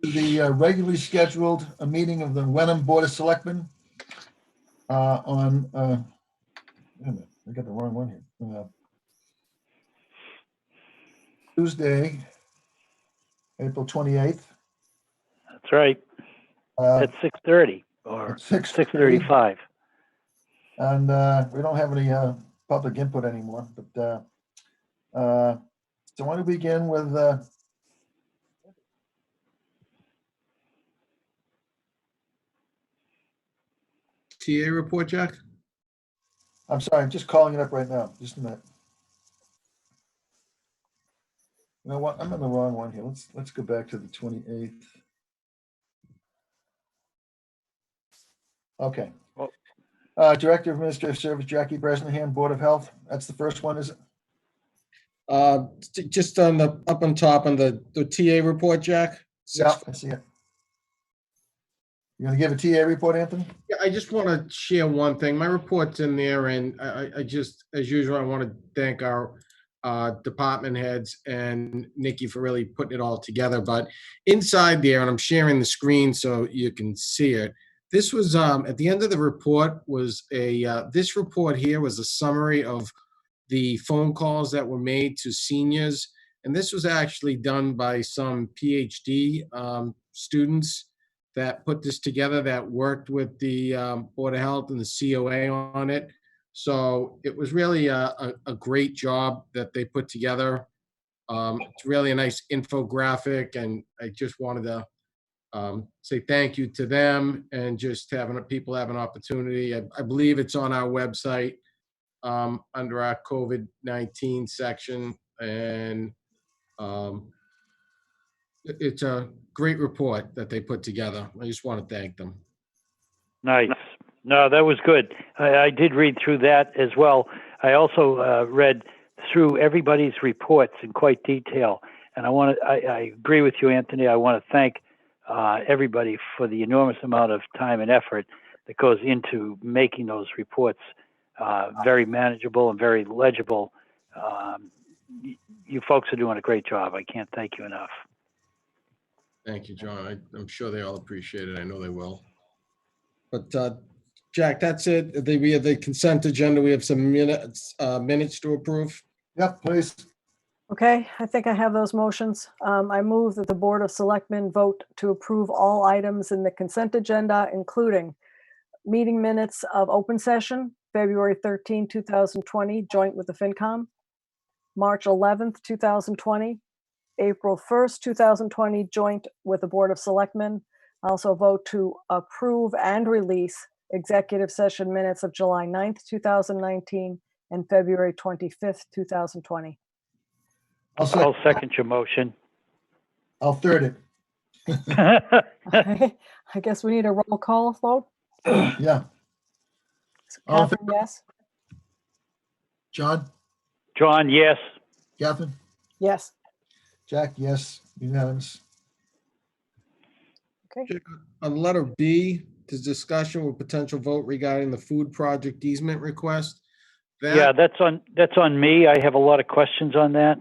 The regularly scheduled meeting of the Wenham Board of Selectmen on, wait a minute, I got the wrong one here. Tuesday, April 28th. That's right. At 6:30 or At 6:30. 6:35. And we don't have any public input anymore, but so why don't we begin with TA report, Jack? I'm sorry, I'm just calling it up right now. Just a minute. You know what? I'm on the wrong one here. Let's go back to the 28th. Okay. Director of Administrative Service, Jackie Bresnahan, Board of Health. That's the first one, is it? Just on the, up on top on the TA report, Jack? Yeah, I see it. You gonna give a TA report, Anthony? Yeah, I just want to share one thing. My report's in there, and I just, as usual, I want to thank our department heads and Nikki for really putting it all together. But inside there, and I'm sharing the screen so you can see it, this was, at the end of the report was this report here was a summary of the phone calls that were made to seniors. And this was actually done by some PhD students that put this together, that worked with the Board of Health and the COA on it. So it was really a great job that they put together. It's really a nice infographic, and I just wanted to say thank you to them, and just having people have an opportunity. I believe it's on our website under our COVID-19 section, and it's a great report that they put together. I just want to thank them. Nice. No, that was good. I did read through that as well. I also read through everybody's reports in quite detail. And I agree with you, Anthony. I want to thank everybody for the enormous amount of time and effort that goes into making those reports very manageable and very legible. You folks are doing a great job. I can't thank you enough. Thank you, John. I'm sure they all appreciate it. I know they will. But Jack, that's it. We have the consent agenda. We have some minutes to approve. Yep, please. Okay, I think I have those motions. I move that the Board of Selectmen vote to approve all items in the consent agenda, including meeting minutes of open session, February 13, 2020, joint with the FinCom, March 11th, 2020, April 1st, 2020, joint with the Board of Selectmen. I also vote to approve and release executive session minutes of July 9th, 2019, and February 25th, 2020. I'll second your motion. I'll third it. Okay, I guess we need a roll call vote. Yeah. All in Catherine, yes? John? John, yes. Catherine? Yes. Jack, yes. Unanimous. Okay. On letter B, this discussion with potential vote regarding the food project easement request. Yeah, that's on me. I have a lot of questions on that.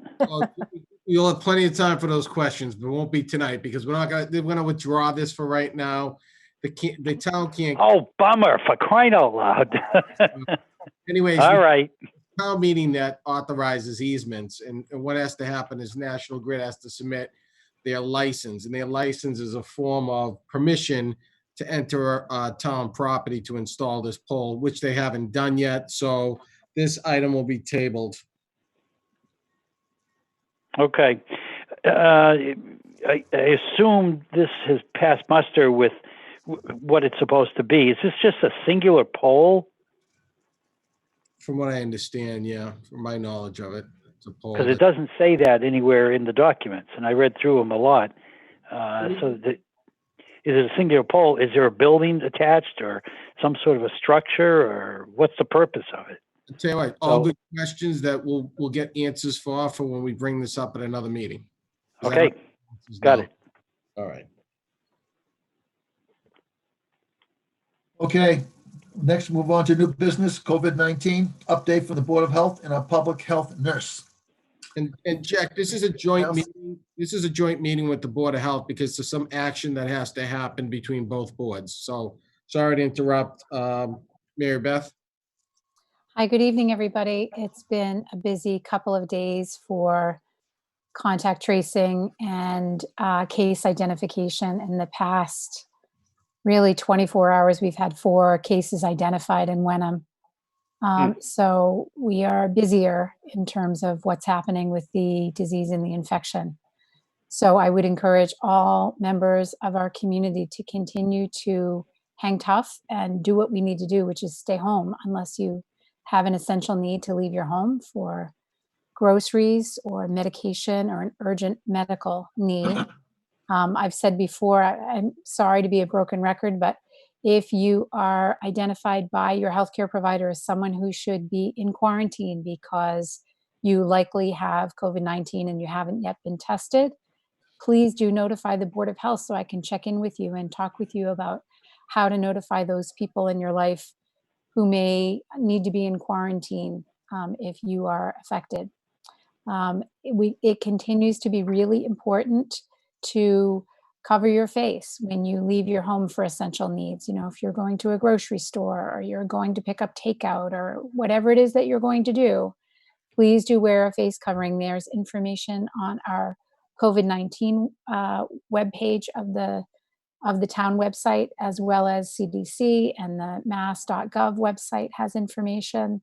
You'll have plenty of time for those questions, but it won't be tonight because we're gonna withdraw this for right now. The town can't. Oh, bummer, for crying out loud. Anyways. All right. Town meeting that authorizes easements, and what has to happen is National Grid has to submit their license, and their license is a form of permission to enter town property to install this pole, which they haven't done yet. So this item will be tabled. Okay. I assume this has passed muster with what it's supposed to be. Is this just a singular pole? From what I understand, yeah, from my knowledge of it, it's a pole. Because it doesn't say that anywhere in the documents, and I read through them a lot. Is it a singular pole? Is there a building attached or some sort of a structure, or what's the purpose of it? I'll tell you what, all good questions that we'll get answers for when we bring this up at another meeting. Okay, got it. All right. Okay, next move on to new business, COVID-19 update from the Board of Health and our public health nurse. And Jack, this is a joint Yes. meeting. This is a joint meeting with the Board of Health because there's some action that has to happen between both boards. So sorry to interrupt. Mary Beth? Hi, good evening, everybody. It's been a busy couple of days for contact tracing and case identification. In the past, really 24 hours, we've had 4 cases identified in Wenham. So we are busier in terms of what's happening with the disease and the infection. So I would encourage all members of our community to continue to hang tough and do what we need to do, which is stay home unless you have an essential need to leave your home for groceries or medication or an urgent medical need. I've said before, I'm sorry to be a broken record, but if you are identified by your healthcare provider as someone who should be in quarantine because you likely have COVID-19 and you haven't yet been tested, please do notify the Board of Health so I can check in with you and talk with you about how to notify those people in your life who may need to be in quarantine if you are affected. It continues to be really important to cover your face when you leave your home for essential needs. You know, if you're going to a grocery store or you're going to pick up takeout or whatever it is that you're going to do, please do wear a face covering. There's information on our COVID-19 webpage of the town website, as well as CDC, and the mass.gov website has information.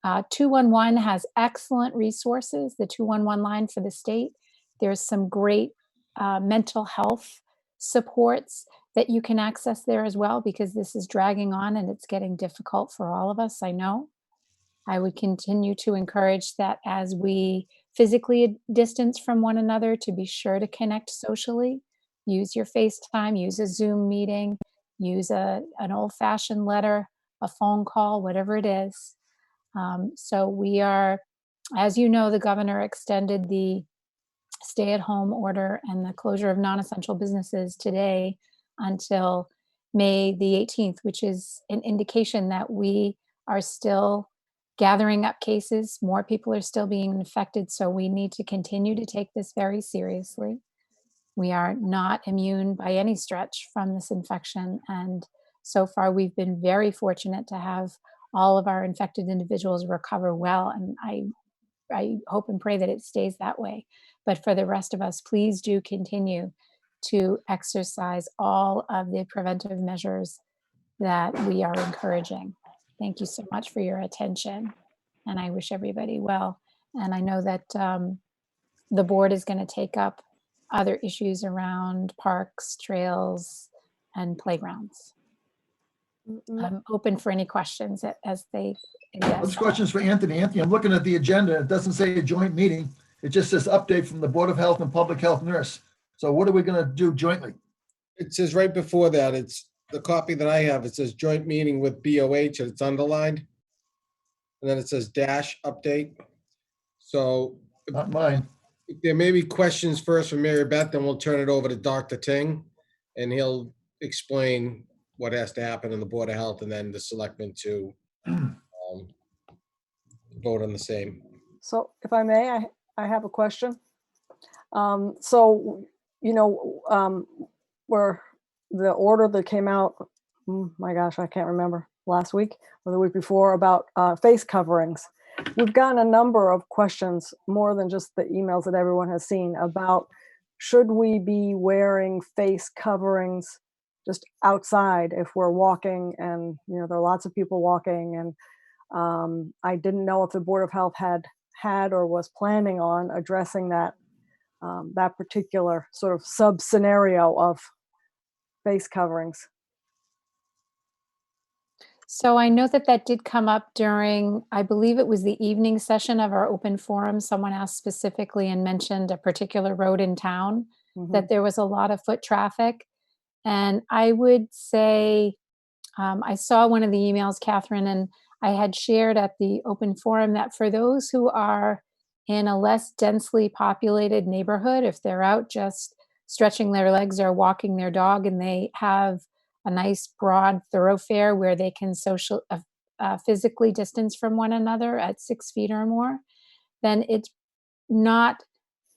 211 has excellent resources, the 211 line for the state. There's some great mental health supports that you can access there as well, because this is dragging on and it's getting difficult for all of us, I know. I would continue to encourage that as we physically distance from one another, to be sure to connect socially. Use your FaceTime, use a Zoom meeting, use an old-fashioned letter, a phone call, whatever it is. So we are, as you know, the governor extended the stay-at-home order and the closure of non-essential businesses today until May the 18th, which is an indication that we are still gathering up cases. More people are still being infected, so we need to continue to take this very seriously. We are not immune by any stretch from this infection, and so far we've been very fortunate to have all of our infected individuals recover well, and I hope and pray that it stays that way. But for the rest of us, please do continue to exercise all of the preventive measures that we are encouraging. Thank you so much for your attention, and I wish everybody well. And I know that the board is going to take up other issues around parks, trails, and playgrounds. I'm open for any questions as they exist. This question's for Anthony. Anthony, I'm looking at the agenda. It doesn't say a joint meeting. It just says update from the Board of Health and Public Health Nurse. So what are we going to do jointly? It says right before that, it's the copy that I have. It says joint meeting with BOH and it's underlined. And then it says dash update. So Not mine. if there may be questions first from Mary Beth, then we'll turn it over to Dr. Ting and he'll explain what has to happen in the Board of Health and then the selectmen to vote on the same. So if I may, I have a question. So, you know, where the order that came out, my gosh, I can't remember, last week or the week before, about face coverings. We've gotten a number of questions, more than just the emails that everyone has seen, about should we be wearing face coverings just outside if we're walking, and you know there are lots of people walking, and I didn't know if the Board of Health had or was planning on addressing that that particular sort of sub scenario of face coverings. So I know that did come up during, I believe it was the evening session of our open forum. Someone asked specifically and mentioned a particular road in town that there was a lot of foot traffic. And I would say, I saw one of the emails, Catherine, and I had shared at the open forum that for those who are in a less densely populated neighborhood, if they're out just stretching their legs or walking their dog and they have a nice broad thoroughfare where they can physically distance from one another at 6 feet or more, then it's not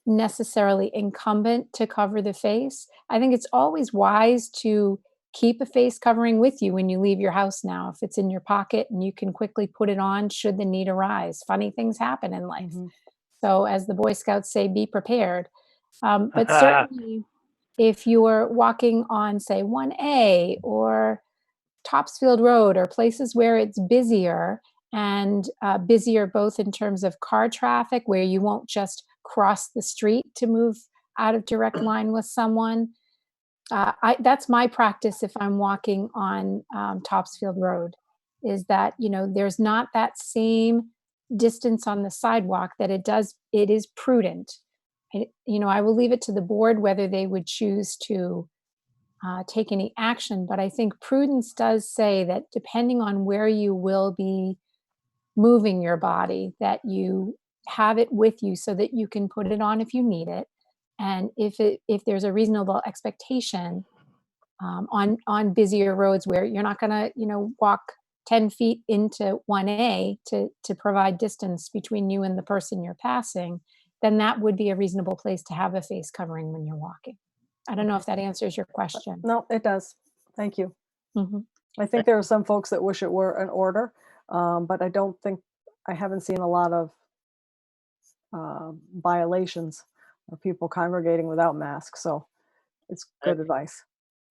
necessarily incumbent to cover the face. I think it's always wise to keep a face covering with you when you leave your house now. If it's in your pocket and you can quickly put it on should the need arise. Funny things happen in life. So as the Boy Scouts say, be prepared. But certainly if you're walking on, say, 1A or Topsfield Road or places where it's busier and busier both in terms of car traffic, where you won't just cross the street to move out of direct line with someone. That's my practice if I'm walking on Topsfield Road, is that, there's not that same distance on the sidewalk that it is prudent. I will leave it to the board whether they would choose to take any action, but I think prudence does say that depending on where you will be moving your body, that you have it with you so that you can put it on if you need it. And if there's a reasonable expectation on busier roads where you're not going to, walk 10 feet into 1A to provide distance between you and the person you're passing, then that would be a reasonable place to have a face covering when you're walking. I don't know if that answers your question. No, it does. Thank you. Mhm. I think there are some folks that wish it were an order, but I haven't seen a lot of violations of people congregating without masks. So it's good advice.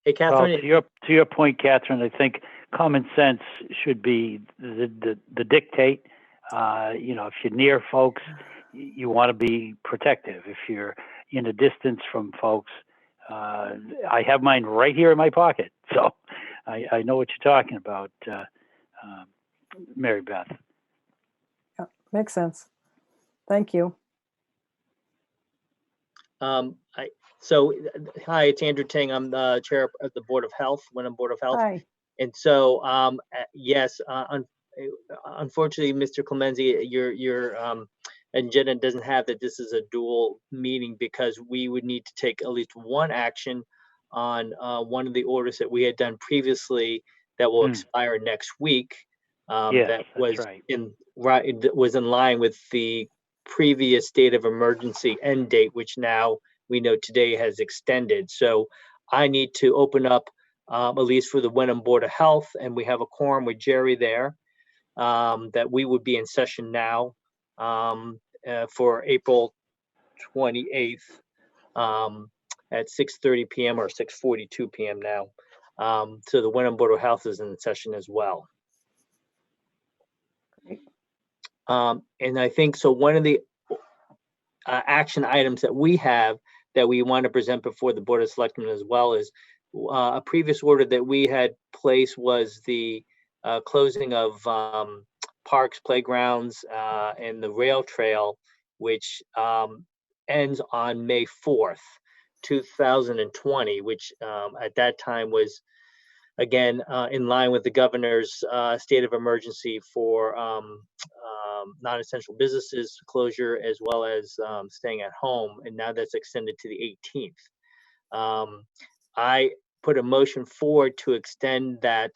Hey, Well, Catherine, to your point, Catherine, I think common sense should be the dictate. If you're near folks, you want to be protective. If you're in a distance from folks, I have mine right here in my pocket, so I know what you're talking about, Mary Beth. Yeah, makes sense. Thank you. hi, it's Andrew Ting. I'm the chair of the Board of Health, Wenham Board of Health. Hi. And so, yes, unfortunately, Mr. Clemenzi, your agenda doesn't have that this is a dual meeting, because we would need to take at least one action on one of the orders that we had done previously that will expire next week. Yes, that that's right. was in line with the previous state of emergency end date, which now we know today has extended. So I need to open up, at least for the Wenham Board of Health, and we have a quorum with Jerry there, that we would be in session now for April 28th at 6:30 p.m. or 6:42 p.m. now. So the Wenham Board of Health is in session as well. Great. And I think so. One of the action items that we have that we want to present before the Board of Selectmen as well is a previous order that we had placed was the closing of parks, playgrounds, and the rail trail, which ends on May 4th, 2020, which at that time was, again, in line with the governor's state of emergency for non-essential businesses closure, as well as staying at home. And now that's extended to the 18th. I put a motion forward to extend that.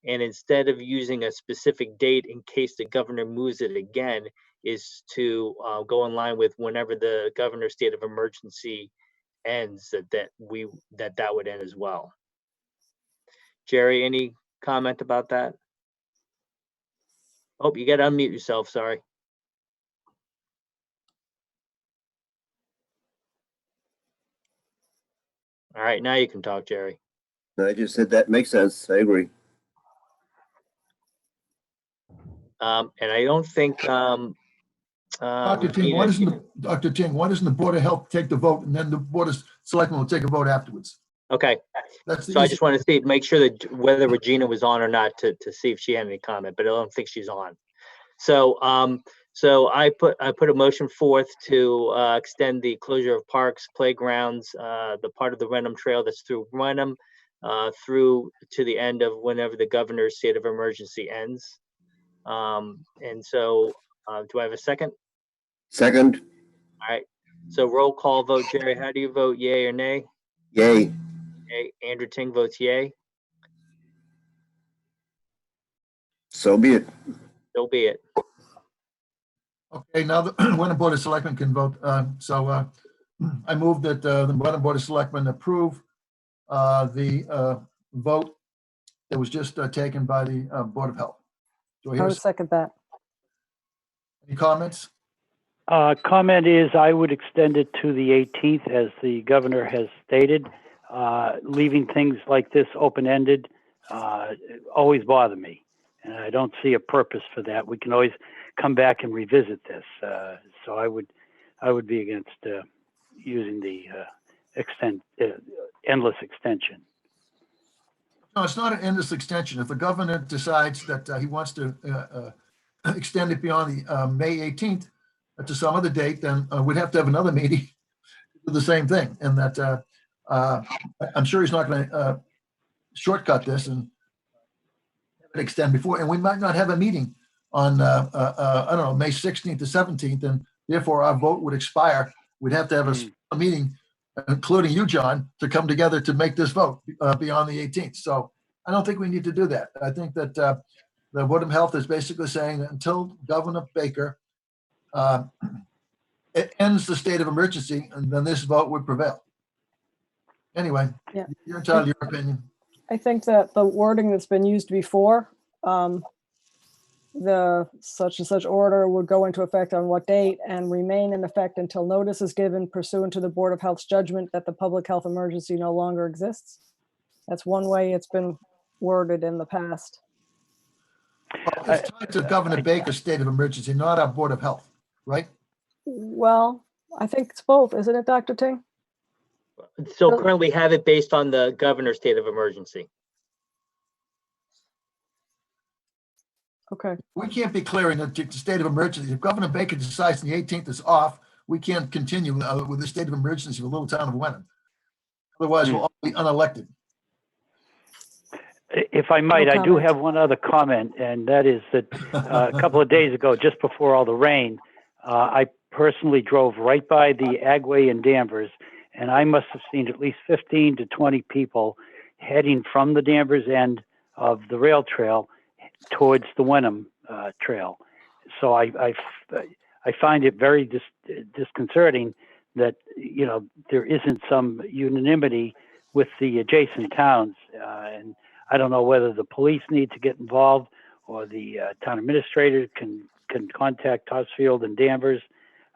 And instead of using a specific date in case the governor moves it again, is to go in line with whenever the governor's state of emergency ends, that would end as well. Jerry, any comment about that? Oh, you got to unmute yourself, sorry. All right, now you can talk, Jerry. I just said that makes sense. I agree. And I don't think Dr. Ting, why doesn't the Board of Health take the vote and then the Board of Selectmen will take a vote afterwards? Okay, That's the so I easy. just want to make sure that whether Regina was on or not to see if she had any comment, but I don't think she's on. So so I put a motion forth to extend the closure of parks, playgrounds, the part of the Wenham Trail that's through Wenham, through to the end of whenever the governor's state of emergency ends. And so do I have a second? Second, All right, so roll call vote. Jerry, how do you vote, yay or nay? yay. Yay. Andrew Ting votes yay. So be it. So be it. Okay, now the Wenham Board of Selectmen can vote. I move that the Wenham Board of Selectmen approve the vote that was just taken by the Board of Health. Do I I hear would second that. any comments? Comment is I would extend it to the 18th as the governor has stated. Leaving things like this open-ended always bother me. And I don't see a purpose for that. We can always come back and revisit this. So I would be against using the endless extension. No, it's not an endless extension. If the governor decides that he wants to extend it beyond the May 18th to some other date, then we'd have to have another meeting to do the same thing. And that I'm sure he's not going to shortcut this and extend before. And we might not have a meeting on, I don't know, May 16th to 17th, and therefore our vote would expire. We'd have to have a meeting, including you, John, to come together to make this vote beyond the 18th. So I don't think we need to do that. I think that the Board of Health is basically saying that until Governor Baker it ends the state of emergency, and then this vote would prevail. Anyway, Yeah. you're entitled to your opinion. I think that the wording that's been used before, the such and such order would go into effect on what date and remain in effect until notice is given pursuant to the Board of Health's judgment that the public health emergency no longer exists. That's one way it's been worded in the past. Well, it's tied to Governor Baker's state of emergency, not our Board of Health, right? Well, I think it's both, isn't it, Dr. Ting? So currently have it based on the governor's state of emergency. Okay. We can't be clearing the state of emergency. If Governor Baker decides the 18th is off, we can't continue with the state of emergency for the little town of Wenham. Otherwise, we'll all be unelected. If I might, No I do comment. have one other comment, and that is that a couple of days ago, just before all the rain, I personally drove right by the Agway in Danvers, and I must have seen at least 15 to 20 people heading from the Danvers end of the rail trail towards the Wenham trail. So I find it very disconcerting that, you know, there isn't some unanimity with the adjacent towns. And I don't know whether the police need to get involved or the town administrator can contact Topsfield and Danvers.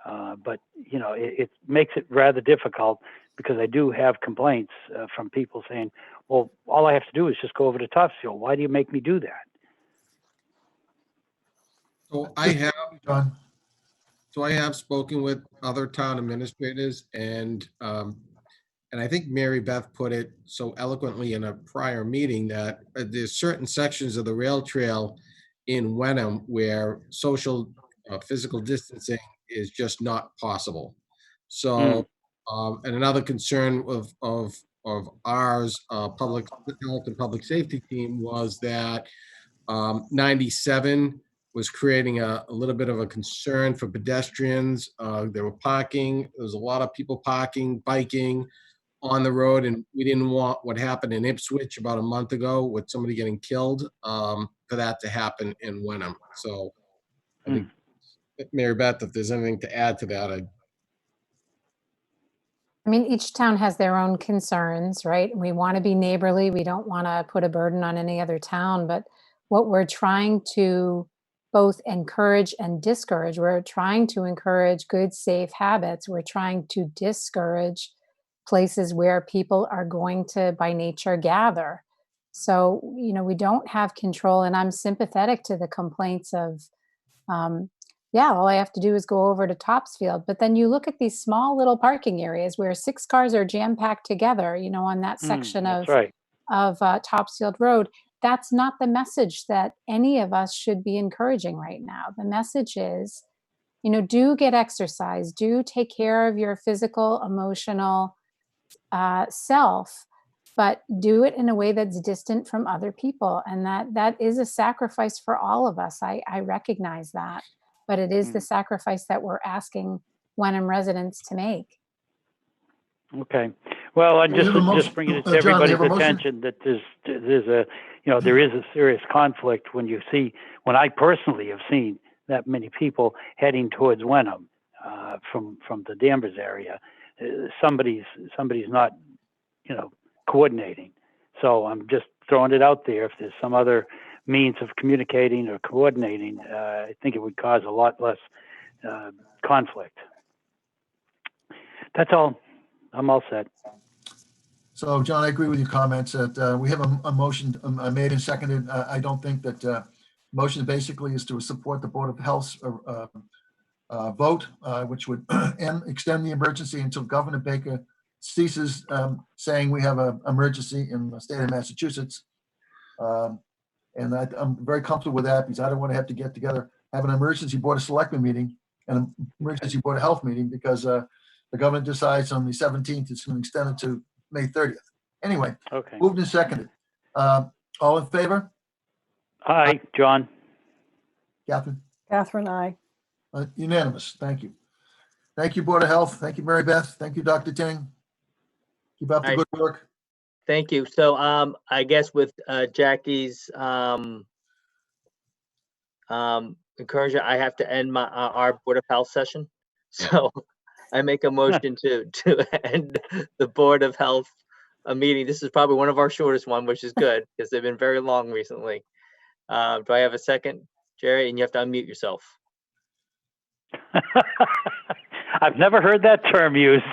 But, you know, it makes it rather difficult because I do have complaints from people saying, well, all I have to do is just go over to Topsfield. Why do you make me do that? So I have, John, so I have spoken with other town administrators, and I think Mary Beth put it so eloquently in a prior meeting that there's certain sections of the rail trail in Wenham where social physical distancing is just not possible. So, and another concern of ours, public health and public safety team, was that 97 was creating a little bit of a concern for pedestrians. They were parking. There was a lot of people parking, biking on the road, and we didn't want what happened in Ipswich about a month ago with somebody getting killed for that to happen in Wenham. So I think, Mary Beth, if there's anything to add to that, I mean, each town has their own concerns, right? We want to be neighborly. We don't want to put a burden on any other town, but what we're trying to both encourage and discourage, we're trying to encourage good, safe habits. We're trying to discourage places where people are going to, by nature, gather. So, you know, we don't have control, and I'm sympathetic to the complaints of, yeah, all I have to do is go over to Topsfield. But then you look at these small little parking areas where 6 cars are jam-packed together, you know, on that section That's of right. Topsfield Road. That's not the message that any of us should be encouraging right now. The message is, you know, do get exercise, do take care of your physical, emotional self, but do it in a way that's distant from other people. And that is a sacrifice for all of us. I recognize that, but it is the sacrifice that we're asking Wenham residents to make. Okay. Well, I'm We have a motion. just bringing it to John, do you everybody's have a motion? attention that there's a, you know, there is a serious conflict when I personally have seen that many people heading towards Wenham from the Danvers area. Somebody's not, coordinating. So I'm just throwing it out there. If there's some other means of communicating or coordinating, I think it would cause a lot less conflict. That's all. I'm all set. So, John, I agree with your comments that we have a motion made and seconded. I don't think that motion basically is to support the Board of Health's vote, which would extend the emergency until Governor Baker ceases saying we have an emergency in the state of Massachusetts. And I'm very comfortable with that because I don't want to have to get together, have an emergency Board of Selectmen meeting and an emergency Board of Health meeting because the government decides on the 17th it's going to extend it to May 30th. Anyway, Okay. moved and seconded. All in favor? Hi, John. Catherine? Catherine, I. Unanimous. Thank you. Thank you, Board of Health. Thank you, Mary Beth. Thank you, Dr. Ting. Keep up the Aye. good work. Thank you. So I guess with Jackie's encouragement, I have to end our Board of Health session. So I make a motion to end the Board of Health meeting. This is probably one of our shortest one, which is good because they've been very long recently. Do I have a second, Jerry? And you have to unmute yourself. I've never heard that term used.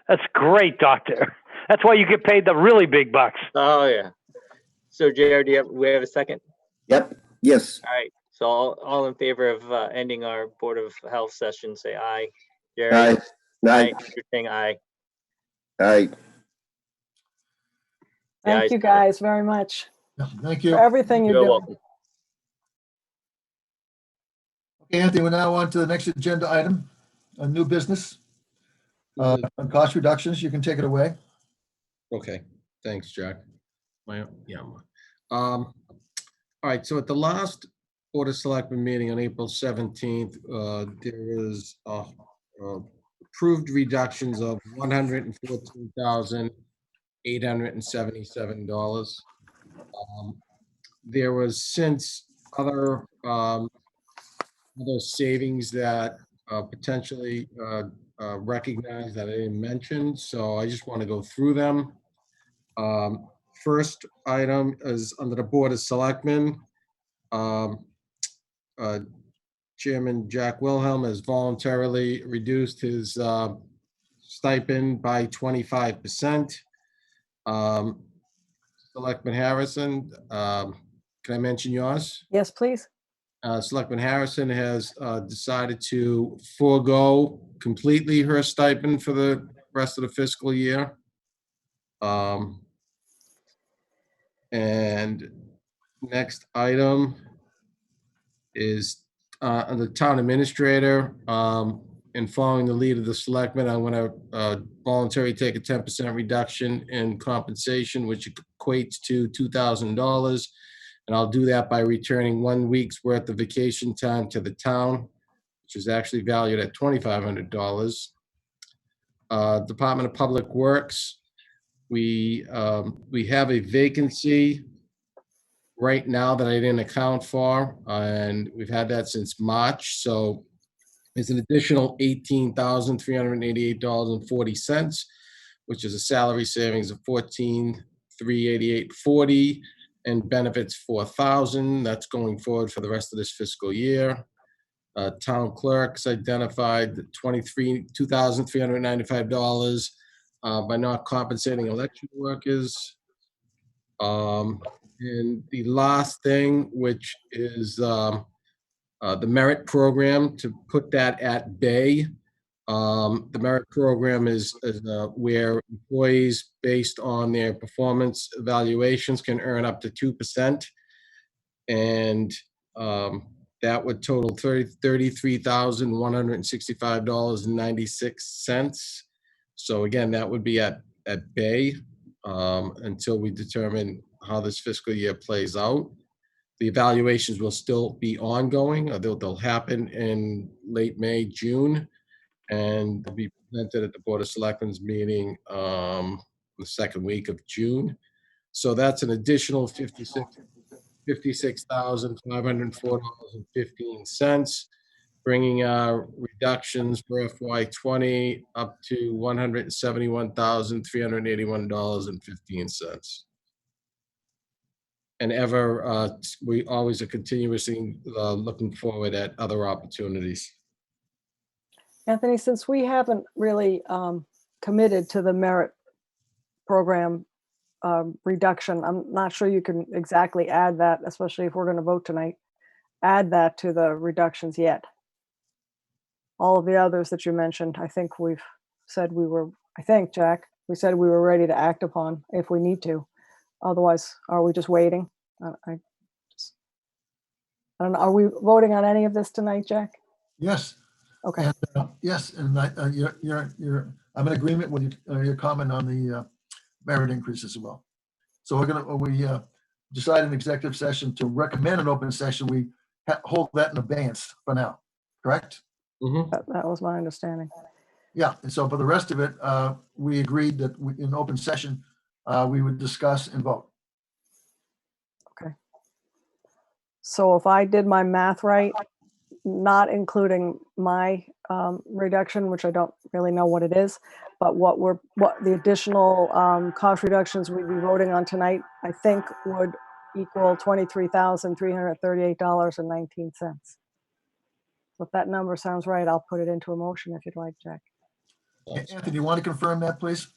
That's great, Doctor. That's why you get paid the really big bucks. Oh yeah. So Jerry, we have a second? Yep, yes. All right. So all in favor of ending our Board of Health session, say aye. Jerry? Aye. Aye. Dr. Ting, aye. Aye. Yeah, Thank you guys very much Yeah, thank for you. everything you're You're doing. welcome. Okay, Anthony, we're now on to the next agenda item, a new business. On cost reductions, you can take it away. Okay, thanks, Jack. All right, so at the last Board of Selectmen meeting on April 17th, there was approved reductions of $114,877. There was since other savings that potentially recognized that I didn't mention, so I just want to go through them. First item is under the Board of Selectmen. Chairman Jack Wilhelm has voluntarily reduced his stipend by 25%. Selectman Harrison, can I mention yours? Yes, please. Selectman Harrison has decided to forego completely her stipend for the rest of the fiscal year. And next item is on the town administrator. And following the lead of the selectmen, I'm going to voluntarily take a 10% reduction in compensation, which equates to $2,000. And I'll do that by returning 1 week's worth of vacation time to the town, which is actually valued at $2,500. Department of Public Works, we have a vacancy right now that I didn't account for, and we've had that since March. So it's an additional $18,388.40, which is a salary savings of $14,388.40 and benefits $4,000. That's going forward for the rest of this fiscal year. Town clerks identified $2,395 by not compensating election workers. And the last thing, which is the merit program, to put that at bay. The merit program is where employees, based on their performance evaluations, can earn up to 2%. And that would total $33,165.96. So again, that would be at bay until we determine how this fiscal year plays out. The evaluations will still be ongoing. They'll happen in late May, June, and they'll be presented at the Board of Selectmen's meeting the second week of June. So that's an additional $56,504.15, bringing our reductions for FY20 up to $171,381.15. And we always are continuously looking forward at other opportunities. Anthony, since we haven't really committed to the merit program reduction, I'm not sure you can exactly add that, especially if we're going to vote tonight, add that to the reductions yet. All of the others that you mentioned, I think we've said Jack, we said we were ready to act upon if we need to. Otherwise, are we just waiting? I don't know. Are we voting on any of this tonight, Jack? Yes. Okay. And, yes, and I'm in agreement with your comment on the merit increase as well. So we decide in executive session to recommend an open session. We hold that in abeyance for now, correct? Mm-hmm. That was my understanding. Yeah, and so for the rest of it, we agreed that in open session, we would discuss and vote. Okay. So if I did my math right, not including my reduction, which I don't really know what it is, but what the additional cost reductions we'd be voting on tonight, I think would equal $23,338.19. So if that number sounds right, I'll put it into a motion if you'd like, Jack. Anthony, you want to confirm that, please?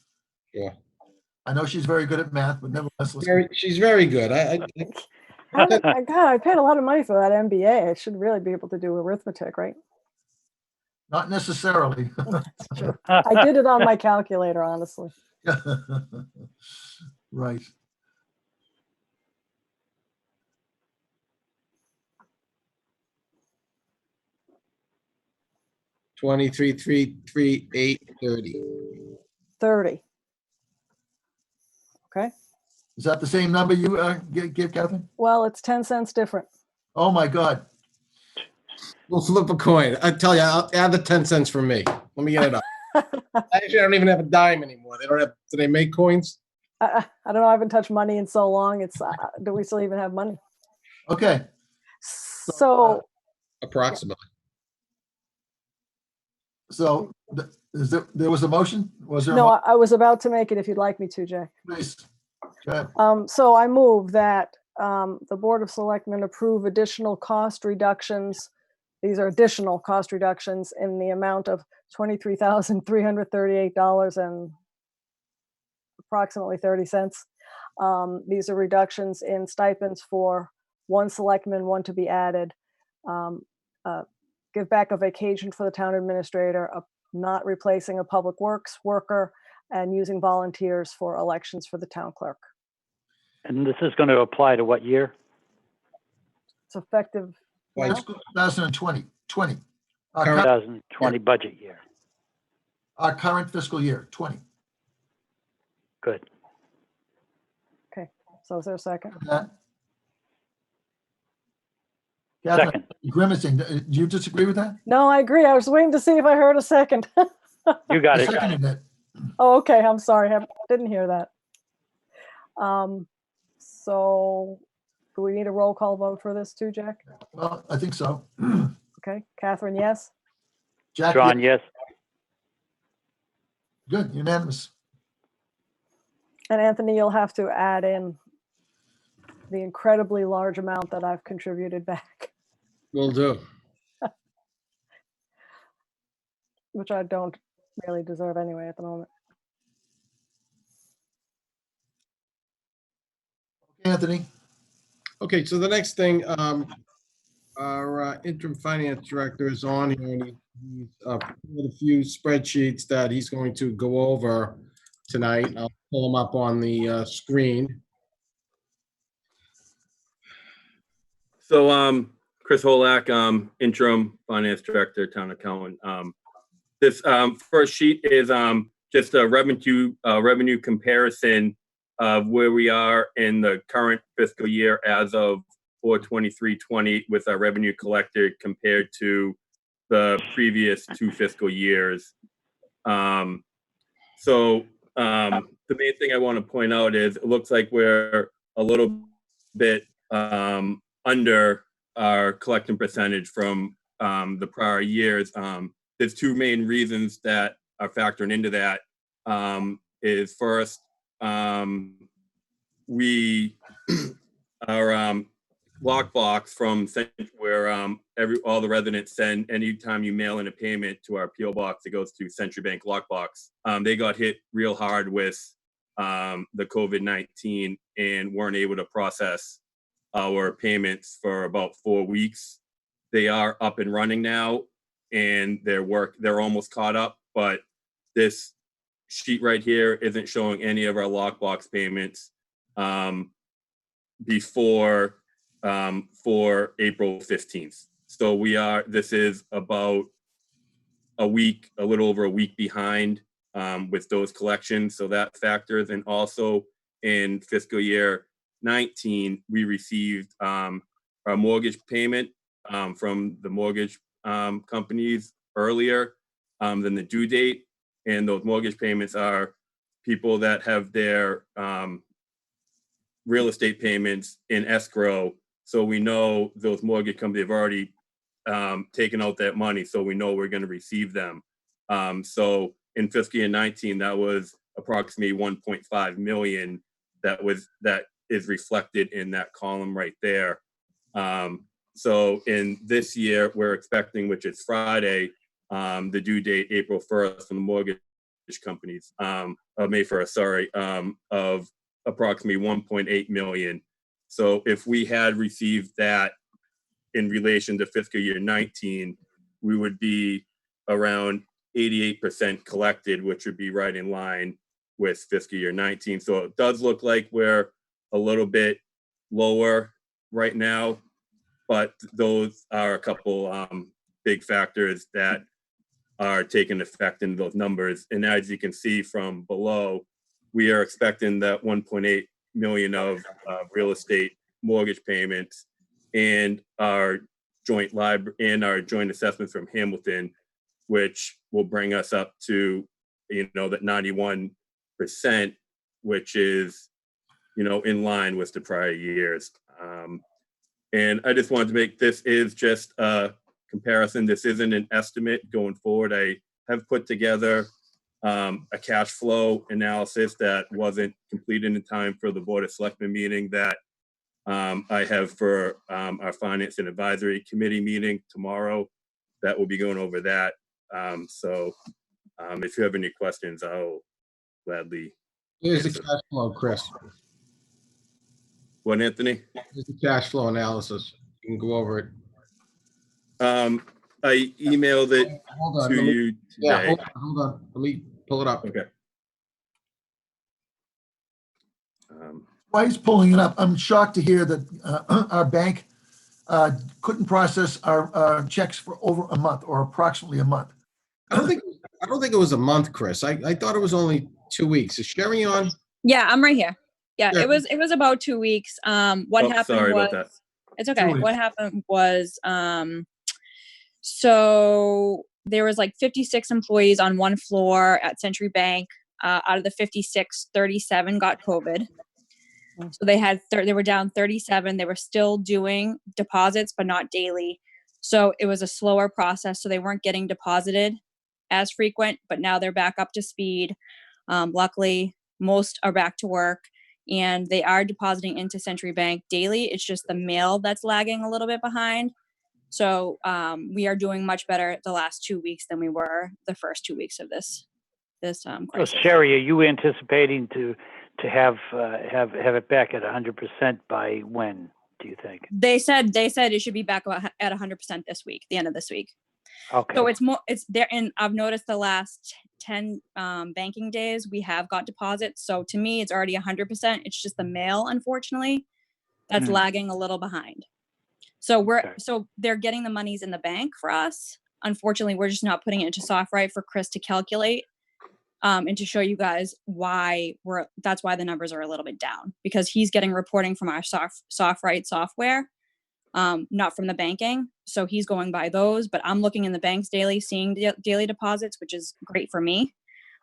Yeah. I know she's very good at math, but nevertheless, She's very good. I paid a lot of money for that MBA. I should really be able to do arithmetic, right? not necessarily. That's true. I did it on my calculator, honestly. Right. $23,338.30. 30. Okay. Is that the same number you give, Catherine? Well, it's 10 cents different. Oh, my God. We'll flip a coin. I tell you, I'll add the 10 cents for me. Let me get it up. Actually, I don't even have a dime anymore. Do they make coins? I don't know. I haven't touched money in so long. It's do we still even have money? Okay. So Approximately. So there was a motion? Was there? no, I was about to make it if you'd like me to, Jack. Please. Go ahead. So I move that the Board of Selectmen approve additional cost reductions. These are additional cost reductions in the amount of $23,338 and approximately 30 cents. These are reductions in stipends for one selectman, one to be added. Give back a vacation for the town administrator, not replacing a public works worker, and using volunteers for elections for the town clerk. And this is going to apply to what year? It's effective. Like, 2020. Our Current- 2020 budget year. Our current fiscal year, 20. Good. Okay, so is there a second? That? Catherine, Second. grimacing. Do you disagree with that? No, I agree. I was waiting to see if I heard a second. You got I it. seconded it. Oh, okay. I'm sorry. I didn't hear that. So do we need a roll call vote for this too, Jack? Well, I think so. Okay. Catherine, yes. Jack, John, yes. good, unanimous. And Anthony, you'll have to add in the incredibly large amount that I've contributed back, will do. which I don't really deserve anyway at the moment. Anthony, Okay, so the next thing, our interim finance director is on here, and he's with a few spreadsheets that he's going to go over tonight. I'll pull them up on the screen. So, Chris Holak, interim finance director, town accountant. This first sheet is just a revenue comparison of where we are in the current fiscal year as of 4/23/20 with our revenue collected compared to the previous 2 fiscal years. The main thing I want to point out is it looks like we're a little bit under our collection percentage from the prior years. There's two main reasons that are factoring into that. Is first, we our lockbox from where all the residents send anytime you mail in a payment to our PO box, it goes to Century Bank lockbox. They got hit real hard with the COVID-19 and weren't able to process our payments for about 4 weeks. They are up and running now, and they're almost caught up. But this sheet right here isn't showing any of our lockbox payments before for April 15th. So this is about a little over a week behind with those collections. So that factors. And also in fiscal year 19, we received our mortgage payment from the mortgage companies earlier than the due date. And those mortgage payments are people that have their real estate payments in escrow. So we know those mortgage companies have already taken out that money. So we know we're going to receive them. So in fiscal year 19, that was approximately 1.5 million that is reflected in that column right there. So in this year, we're expecting, which is Friday, the due date, April 1st, from the mortgage companies, May 1st, sorry, of approximately 1.8 million. So if we had received that in relation to fiscal year 19, we would be around 88% collected, which would be right in line with fiscal year 19. So it does look like we're a little bit lower right now, but those are a couple big factors that are taking effect in those numbers. And as you can see from below, we are expecting that 1.8 million of real estate mortgage payments and our joint assessments from Hamilton, which will bring us up to, that 91%, which is, in line with the prior years. And I just wanted to make, this is just a comparison. This isn't an estimate going forward. I have put together a cash flow analysis that wasn't completed in time for the Board of Selectmen meeting that I have for our Finance and Advisory Committee meeting tomorrow. That will be going over that. So if you have any questions, I'll gladly. Here's the cash flow, Chris. What, Anthony? Here's the cash flow analysis. You can go over it. I emailed it Hold on. to you today. Yeah, hold on. Let me pull it up. Okay. While he's pulling it up, I'm shocked to hear that our bank couldn't process our checks for over a month, or approximately a month. I don't think it was a month, Chris. I thought it was only 2 weeks. Is Sherry on? Yeah, I'm right here. Yeah, Yeah. it was about 2 weeks. What happened sorry was, about that. it's okay. 2 weeks. What happened was, so there was like 56 employees on one floor at Century Bank. Out of the 56, 37 got COVID. So they were down 37. They were still doing deposits, but not daily. So it was a slower process. So they weren't getting deposited as frequent, but now they're back up to speed. Luckily, most are back to work, and they are depositing into Century Bank daily. It's just the mail that's lagging a little bit behind. So we are doing much better the last 2 weeks than we were the first 2 weeks of this So crisis. Sherry, are you anticipating to have it back at 100% by when, do you think? They said it should be back at 100% this week, the end of this week. Okay. So it's there, and I've noticed the last 10 banking days we have got deposits. So to me, it's already 100%. It's just the mail, unfortunately, that's lagging a little behind. So so they're getting the monies in the bank for us. Unfortunately, we're just not putting it into SoftWrite for Chris to calculate and to show you guys why that's why the numbers are a little bit down, because he's getting reporting from our SoftWrite software, not from the banking. So he's going by those, but I'm looking in the banks daily, seeing daily deposits, which is great for me.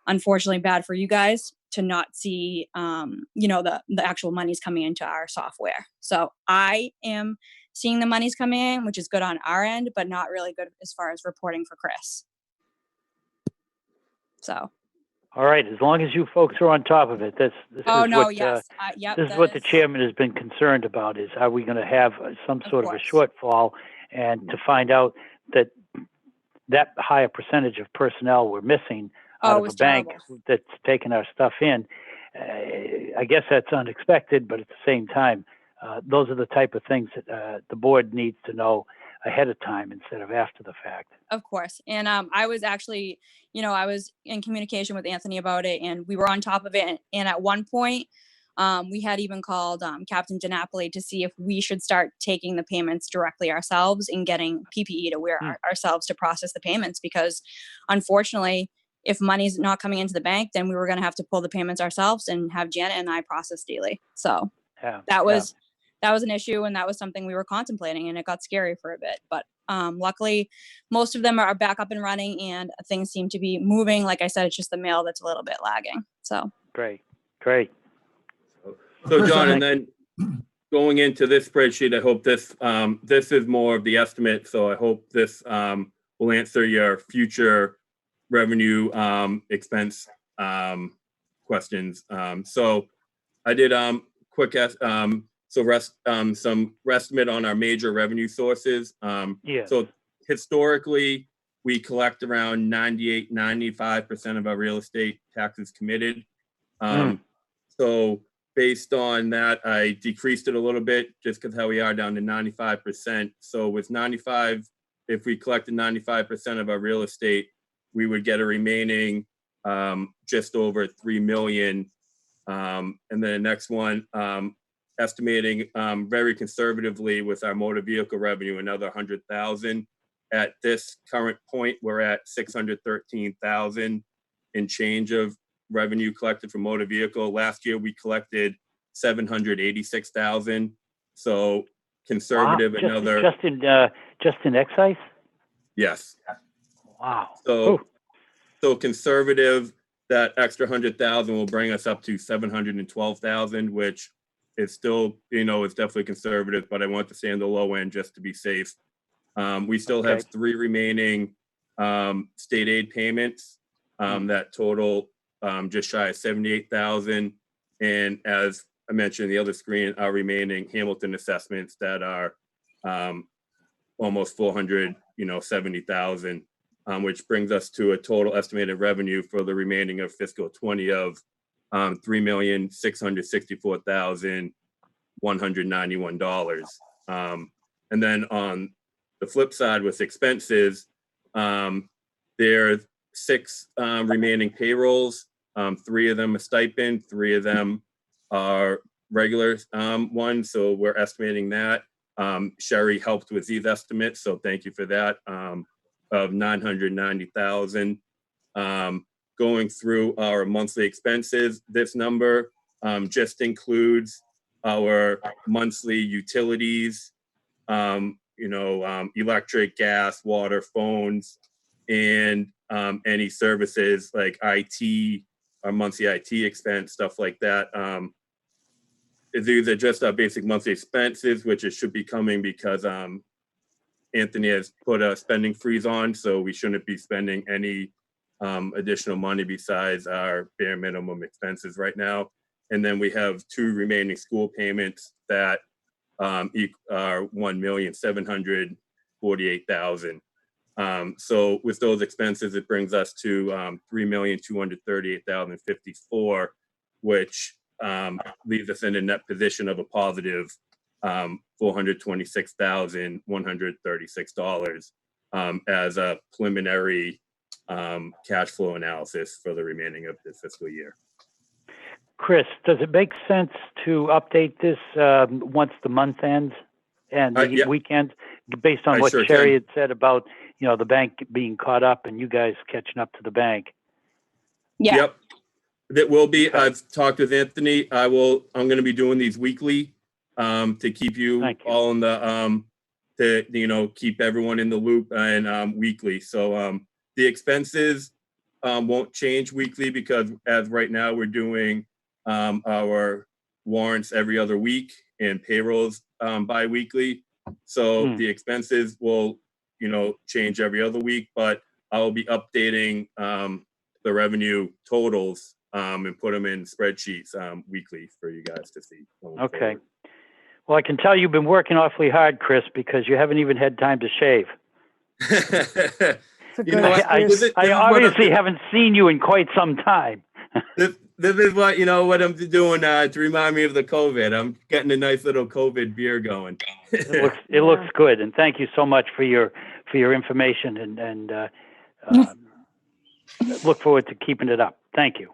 Unfortunately, bad for you guys. to not see, the actual monies coming into our software. So I am seeing the monies coming in, which is good on our end, but not really good as far as reporting for Chris. So. All right, as long as you folks are on top of it, this Oh, is no, what yes. Yep. this is that what the is- chairman has been concerned about: is are we going to have some Of sort of a course. shortfall, and to find out that that higher percentage of personnel we're missing Oh, out it of a was bank terrible. that's taking our stuff in. I guess that's unexpected, but at the same time, those are the type of things that the board needs to know ahead of time instead of after the fact. Of course. And I was actually, I was in communication with Anthony about it, and we were on top of it. And at one point, we had even called Captain DiNapoli to see if we should start taking the payments directly ourselves and getting PPE to wear ourselves to process the payments. Because unfortunately, if money's not coming into the bank, then we were going to have to pull the payments ourselves and have Janet and I process daily. So that was an issue, and that was something we were contemplating, and it got scary for a bit. But luckily, most of them are back up and running, and things seem to be moving. Like I said, it's just the mail that's a little bit lagging. So Great. So Chris, John, I- and then going into this spreadsheet, I hope this is more of the estimate. So I hope this will answer your future revenue expense questions. So I did quick some estimate on our major revenue sources. So historically, we collect around 95% of our real estate taxes committed. So based on that, I decreased it a little bit just because how we are down to 95%. So with 95, if we collected 95% of our real estate, we would get a remaining just over 3 million. And then the next one, estimating very conservatively with our motor vehicle revenue, another 100,000. At this current point, we're at 613,000 in change of revenue collected from motor vehicle. Last year, we collected 786,000. So conservative, wow. another. Just in excise? Yes. Wow. So conservative, that extra 100,000 will bring us up to 712,000, which is still, it's definitely conservative, but I want to stay on the low end just to be safe. We still have 3 remaining state aid payments that total just shy of 78,000. And as I mentioned in the other screen, our remaining Hamilton assessments that are almost 470,000, which brings us to a total estimated revenue for the remaining of fiscal 20 of $3,664,191. And then on the flip side with expenses, there are 6 remaining payrolls. 3 of them are stipend, 3 of them are regular ones. So we're estimating that. Sherry helped with these estimates, so thank you for that, of 990,000. Going through our monthly expenses, this number just includes our monthly utilities, electric, gas, water, phones, and any services like IT, our monthly IT expense, stuff like that. These are just our basic monthly expenses, which it should be coming because Anthony has put a spending freeze on, so we shouldn't be spending any additional money besides our bare minimum expenses right now. And then we have 2 remaining school payments that are 1,748,000. So with those expenses, it brings us to 3,238,054, which leaves us in a net position of a positive $426,136 as a preliminary cash flow analysis for the remaining of this fiscal year. Chris, does it make sense to update this once the month ends and the weekend, based on what Sherry had said about, the bank being caught up and you guys catching up to the bank? Yeah. Yep. That will be. I've talked with Anthony. I'm going to be doing these weekly to keep you all in the to keep everyone in the loop and weekly. So the expenses won't change weekly because as right now we're doing our warrants every other week and payrolls bi-weekly. So the expenses will, change every other week, but I'll be updating the revenue totals and put them in spreadsheets weekly for you guys to see. Okay. Forward. Well, I can tell you've been working awfully hard, Chris, because you haven't even had time to shave. It's a You good know what? excuse. I obviously haven't seen you in quite some time. This is what what I'm doing to remind me of the COVID. I'm getting a nice little COVID beer going. It looks good, and thank you so much for your information, and look forward to keeping it up. Thank you.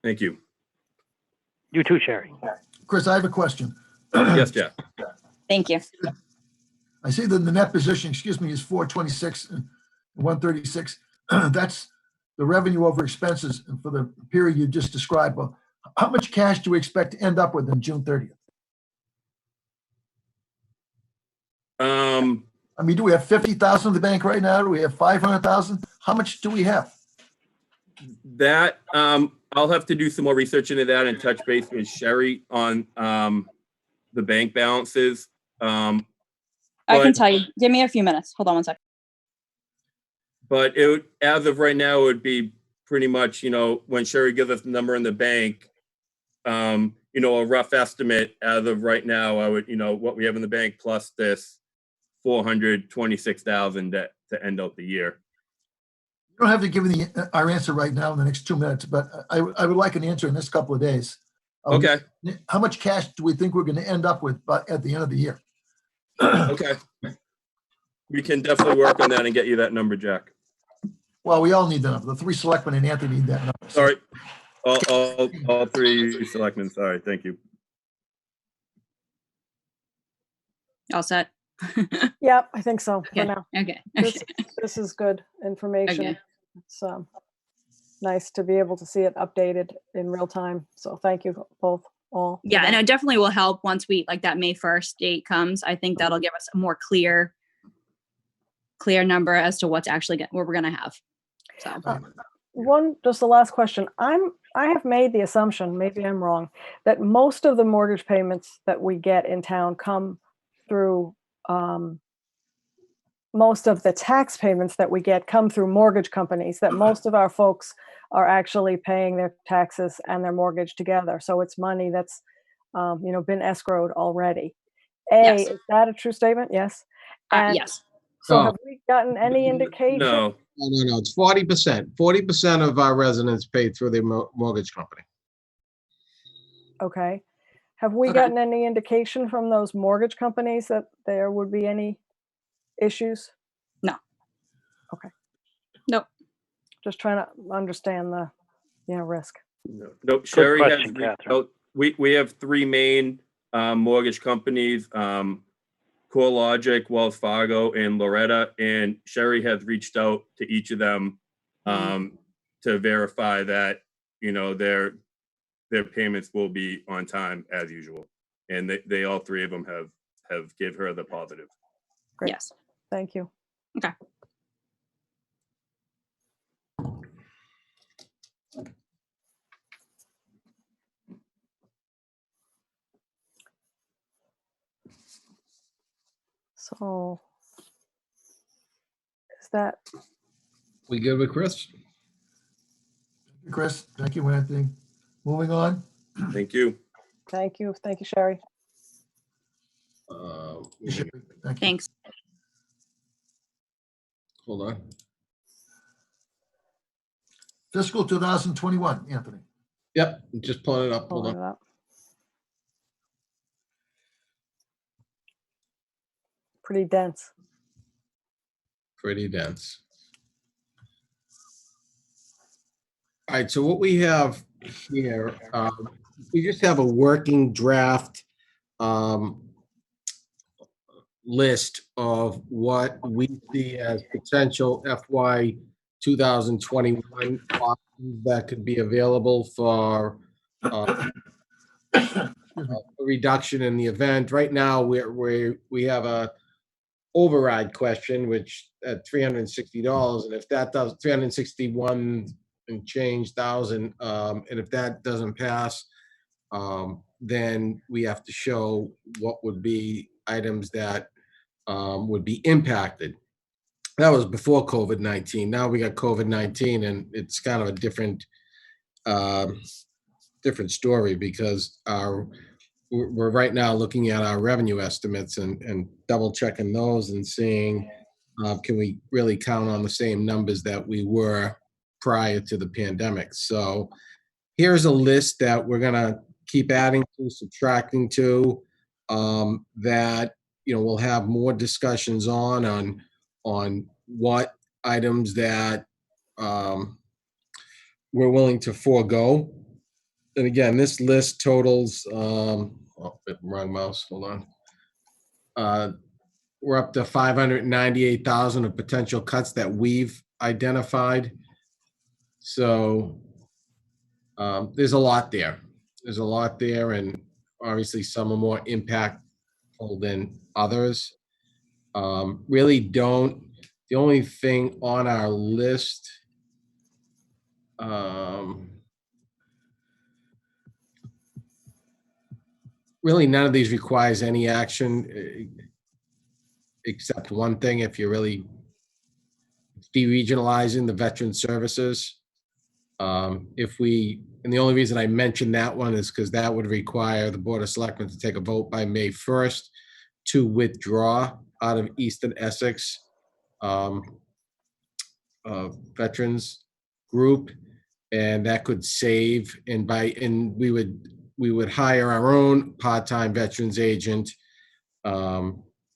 Thank you. You too, Sherry. Chris, I have a question. Yes, Jeff. Thank you. I see that the net position, is 426 and 136. That's the revenue over expenses for the period you just described. Well, how much cash do we expect to end up with on June 30th? I mean, do we have 50,000 in the bank right now? Do we have 500,000? How much do we have? That I'll have to do some more research into that and touch base with Sherry on the bank balances. I can tell you. Give me a few minutes. Hold on one second. But as of right now, it would be pretty much, when Sherry gives us the number in the bank, a rough estimate as of right now, I would, what we have in the bank plus this 426,000 to end out the year. You don't have to give me our answer right now in the next 2 minutes, but I would like an answer in this couple of days. Okay. How much cash do we think we're going to end up with at the end of the year? Okay. We can definitely work on that and get you that number, Jack. Well, we all need that number. The 3 selectmen and Anthony need that number. Sorry. All 3 selectmen. Sorry. Thank you. All set. Yep, I think so for Okay. now. Okay. This is good information. Okay. It's nice to be able to see it updated in real time. So thank you both all. for Yeah, and that. it definitely will help once that May 1st date comes. I think that'll give us a more clear number as to what's actually what we're gonna have. So Just the last question. I have made the assumption, maybe I'm wrong, that most of the mortgage payments that we get in town come through, most of the tax payments that we get come through mortgage companies, that most of our folks are actually paying their taxes and their mortgage together. So it's money that's, been escrowed already. Yes. Is that a true statement? Yes. And yes. so No. have we gotten any indication? No. No, it's 40%. 40% of our residents pay through their mortgage company. Okay. Have we Okay. gotten any indication from those mortgage companies that there would be any issues? No. Okay. Nope. Just trying to understand the, risk. Nope. Sherry has question, reached Catherine. out. We have 3 main mortgage companies, CoreLogic, Wells Fargo, and Loretta. And Sherry has reached out to each of them to verify that, their payments will be on time as usual. And they all 3 of them have give her the positive. Great. Yes. Thank you. Okay. So is that, We good with Chris? Chris, thank you, Anthony. Moving on. Thank you. thank you, Sherry. Thank you. Thanks. Hold on. Fiscal 2021, Anthony. Yep, just pulling it up. Hold Pulling on. it up. Pretty dense. Pretty dense. All right, so what we have here, we just have a working draft list of what we see as potential FY 2021 options that could be available for a reduction in the event. Right now, we have a override question, which at $360, and if that does 361 and change thousand, and if that doesn't pass, then we have to show what would be items that would be impacted. That was before COVID-19. Now we got COVID-19, and it's kind of a different story, because we're right now looking at our revenue estimates and double checking those and seeing, can we really count on the same numbers that we were prior to the pandemic? So here's a list that we're gonna keep adding to, subtracting to, that, we'll have more discussions on what items that we're willing to forego. And again, this list totals, wrong mouse, hold on. We're up to 598,000 of potential cuts that we've identified. So there's a lot there. There's a lot there, and obviously some are more impactful than others. The only thing on our list, really none of these requires any action, except one thing: if you're really deregionalizing the veteran services. And the only reason I mentioned that one is because that would require the Board of Selectmen to take a vote by May 1st to withdraw out of Eastern Essex veterans group, and that could save, and we would hire our own part-time veterans agent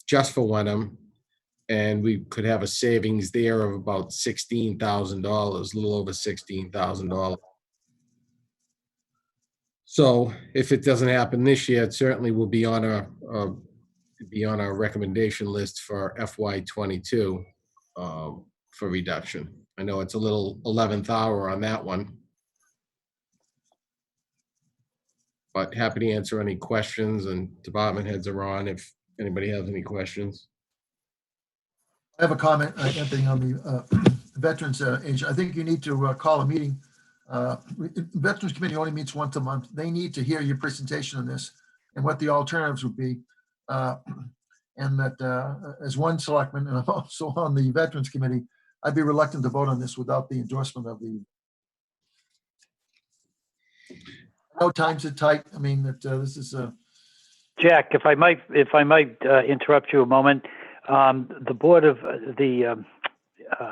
just for Wenham, and we could have a savings there of about $16,000, a little over $16,000. So if it doesn't happen this year, it certainly will be on our recommendation list for FY22 for reduction. I know it's a little 11th hour on that one, but happy to answer any questions, and department heads are on if anybody has any questions. I have a comment, Anthony, on the Veterans Agent. I think you need to call a meeting. Veterans Committee only meets once a month. They need to hear your presentation on this and what the alternatives would be. And that as one selectman, and I'm also on the Veterans Committee, I'd be reluctant to vote on this without the endorsement of the. I know times are tight. I mean, that this is a. Jack, if I might interrupt you a moment. The board of the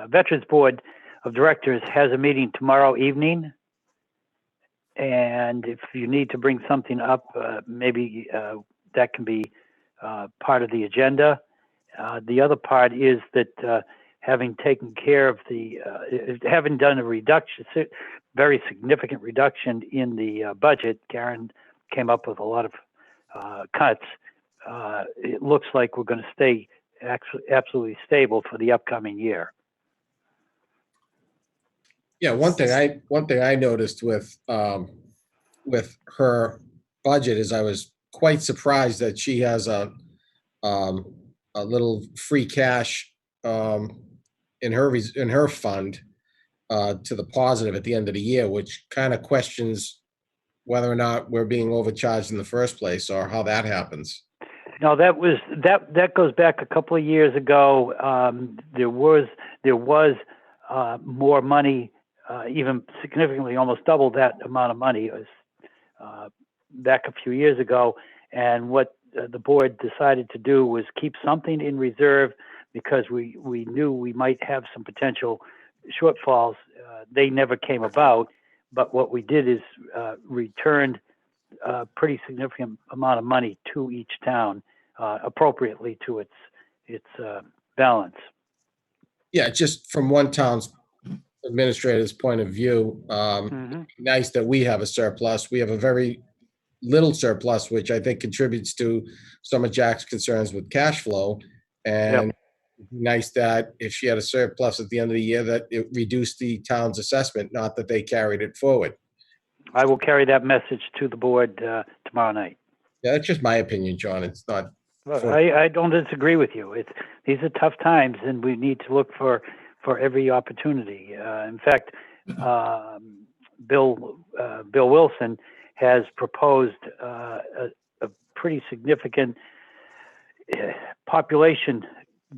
Veterans Board of Directors has a meeting tomorrow evening, and if you need to bring something up, maybe that can be part of the agenda. The other part is that having taken care of having done a reduction, very significant reduction in the budget, Karen came up with a lot of cuts. It looks like we're going to stay absolutely stable for the upcoming year. Yeah, one thing I noticed with her budget is I was quite surprised that she has a little free cash in her fund to the positive at the end of the year, which kind of questions whether or not we're being overcharged in the first place or how that happens. No, that goes back a couple of years ago. There was more money, even significantly, almost double that amount of money. It was back a few years ago, and what the board decided to do was keep something in reserve because we knew we might have some potential shortfalls. They never came about, but what we did is returned a pretty significant amount of money to each town appropriately to its balance. Yeah, just from one town's administrator's point of view, nice that we have a surplus. We have a very little surplus, which I think contributes to some of Jack's concerns with cash flow. And nice that if she had a surplus at the end of the year, that it reduced the town's assessment, not that they carried it forward. I will carry that message to the board tomorrow night. Yeah, that's just my opinion, John. It's not. Well, I don't disagree with you. These are tough times, and we need to look for every opportunity. In fact, Bill Wilson has proposed a pretty significant population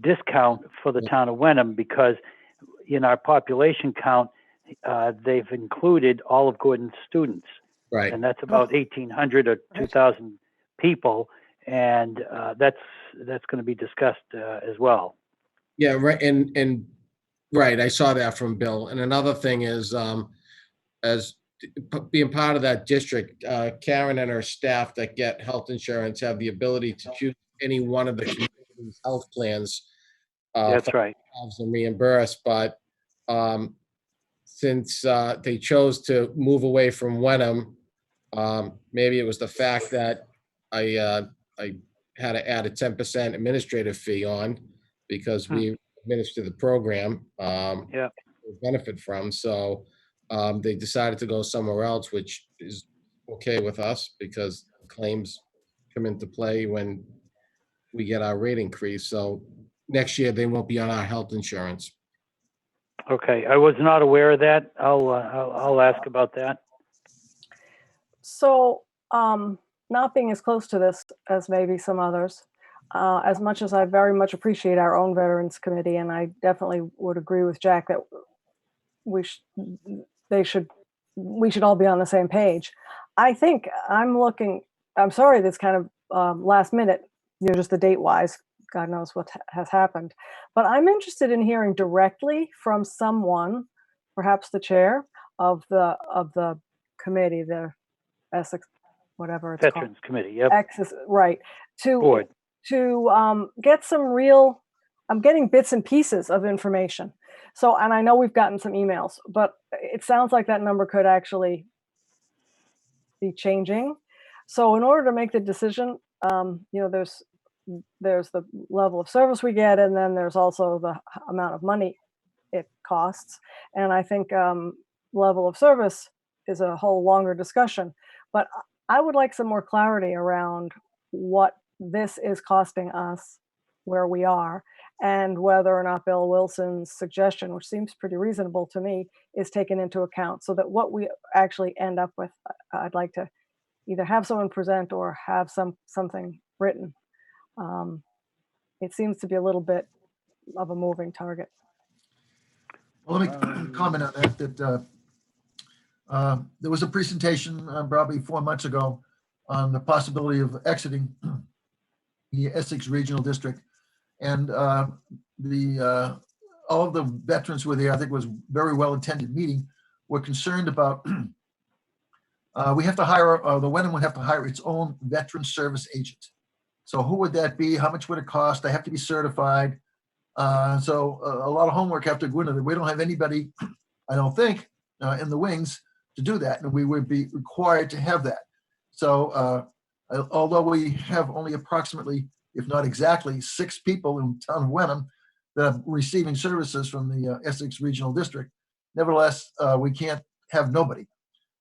discount for the town of Wenham, because in our population count, they've included all of Gordon's students. Right. And that's about 1,800 or 2,000 people, and that's going to be discussed as well. Yeah, right, and right, I saw that from Bill. And another thing is, as being part of that district, Karen and her staff that get health insurance have the ability to choose any one of the community's health plans. That's right. Have them reimbursed, but since they chose to move away from Wenham, maybe it was the fact that I had to add a 10% administrative fee on because we administer the program. Yeah. Benefit from, so they decided to go somewhere else, which is okay with us because claims come into play when we get our rate increase. So next year they won't be on our health insurance. Okay, I was not aware of that. I'll ask about that. So, not being as close to this as maybe some others, as much as I very much appreciate our own Veterans Committee, and I definitely would agree with Jack that we should all be on the same page. I think I'm sorry, that's kind of last minute, just the date wise, God knows what has happened. But I'm interested in hearing directly from someone, perhaps the chair of the committee, the Essex, whatever it's Veterans Committee, yep. Access, right, Board. to get some real, I'm getting bits and pieces of information. So, and I know we've gotten some emails, but it sounds like that number could actually be changing. So in order to make the decision, there's the level of service we get, and then there's also the amount of money it costs. And I think level of service is a whole longer discussion, but I would like some more clarity around what this is costing us, where we are, and whether or not Bill Wilson's suggestion, which seems pretty reasonable to me, is taken into account, so that what we actually end up with, I'd like to either have someone present or have something written. It seems to be a little bit of a moving target. Well, let me comment on that, there was a presentation probably 4 months ago on the possibility of exiting the Essex Regional District. And all of the veterans were there. I think it was a very well-attended meeting. Were concerned about, we have to hire, the Wenham would have to hire its own veteran service agent. So who would that be? How much would it cost? They have to be certified. So a lot of homework have to go into it. We don't have anybody, I don't think, in the wings to do that. And we would be required to have that. So although we have only approximately, if not exactly, 6 people in town of Wenham that are receiving services from the Essex Regional District, nevertheless, we can't have nobody.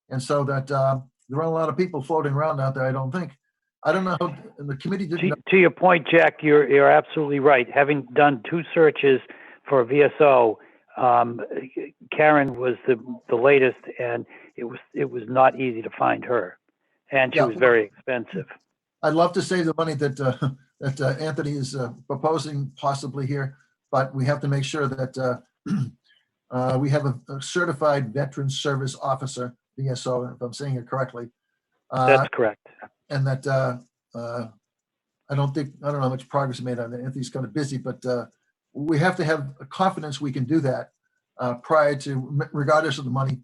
And so that there aren't a lot of people floating around out there, I don't think. I don't know, the committee didn't know. To your point, Jack, you're absolutely right. Having done 2 searches for VSO, Karen was the latest, and it was not easy to find her, and she was very expensive. I'd love to save the money that Anthony is proposing possibly here, but we have to make sure that we have a certified veteran service officer, VSO, if I'm saying it correctly. That's correct. And that I don't know how much progress made on that. Anthony's kind of busy, but we have to have confidence we can do that prior to, regardless of the money.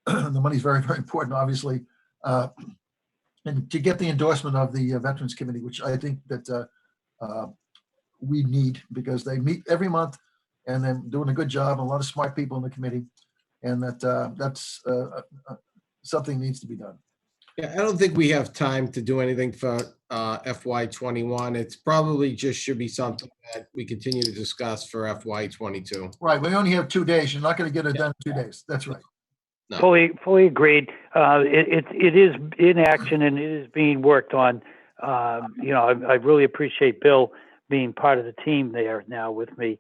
The money is very, very important, obviously. And to get the endorsement of the Veterans Committee, which I think that we need, because they meet every month and they're doing a good job, a lot of smart people in the committee, and that's something needs to be done. Yeah, I don't think we have time to do anything for FY21. It's probably just should be something that we continue to discuss for FY22. Right, we only have 2 days. You're not going to get it done in 2 days. That's right. No. Fully agreed. It is in action, and it is being worked on You know, I really appreciate Bill being part of the team there now with me,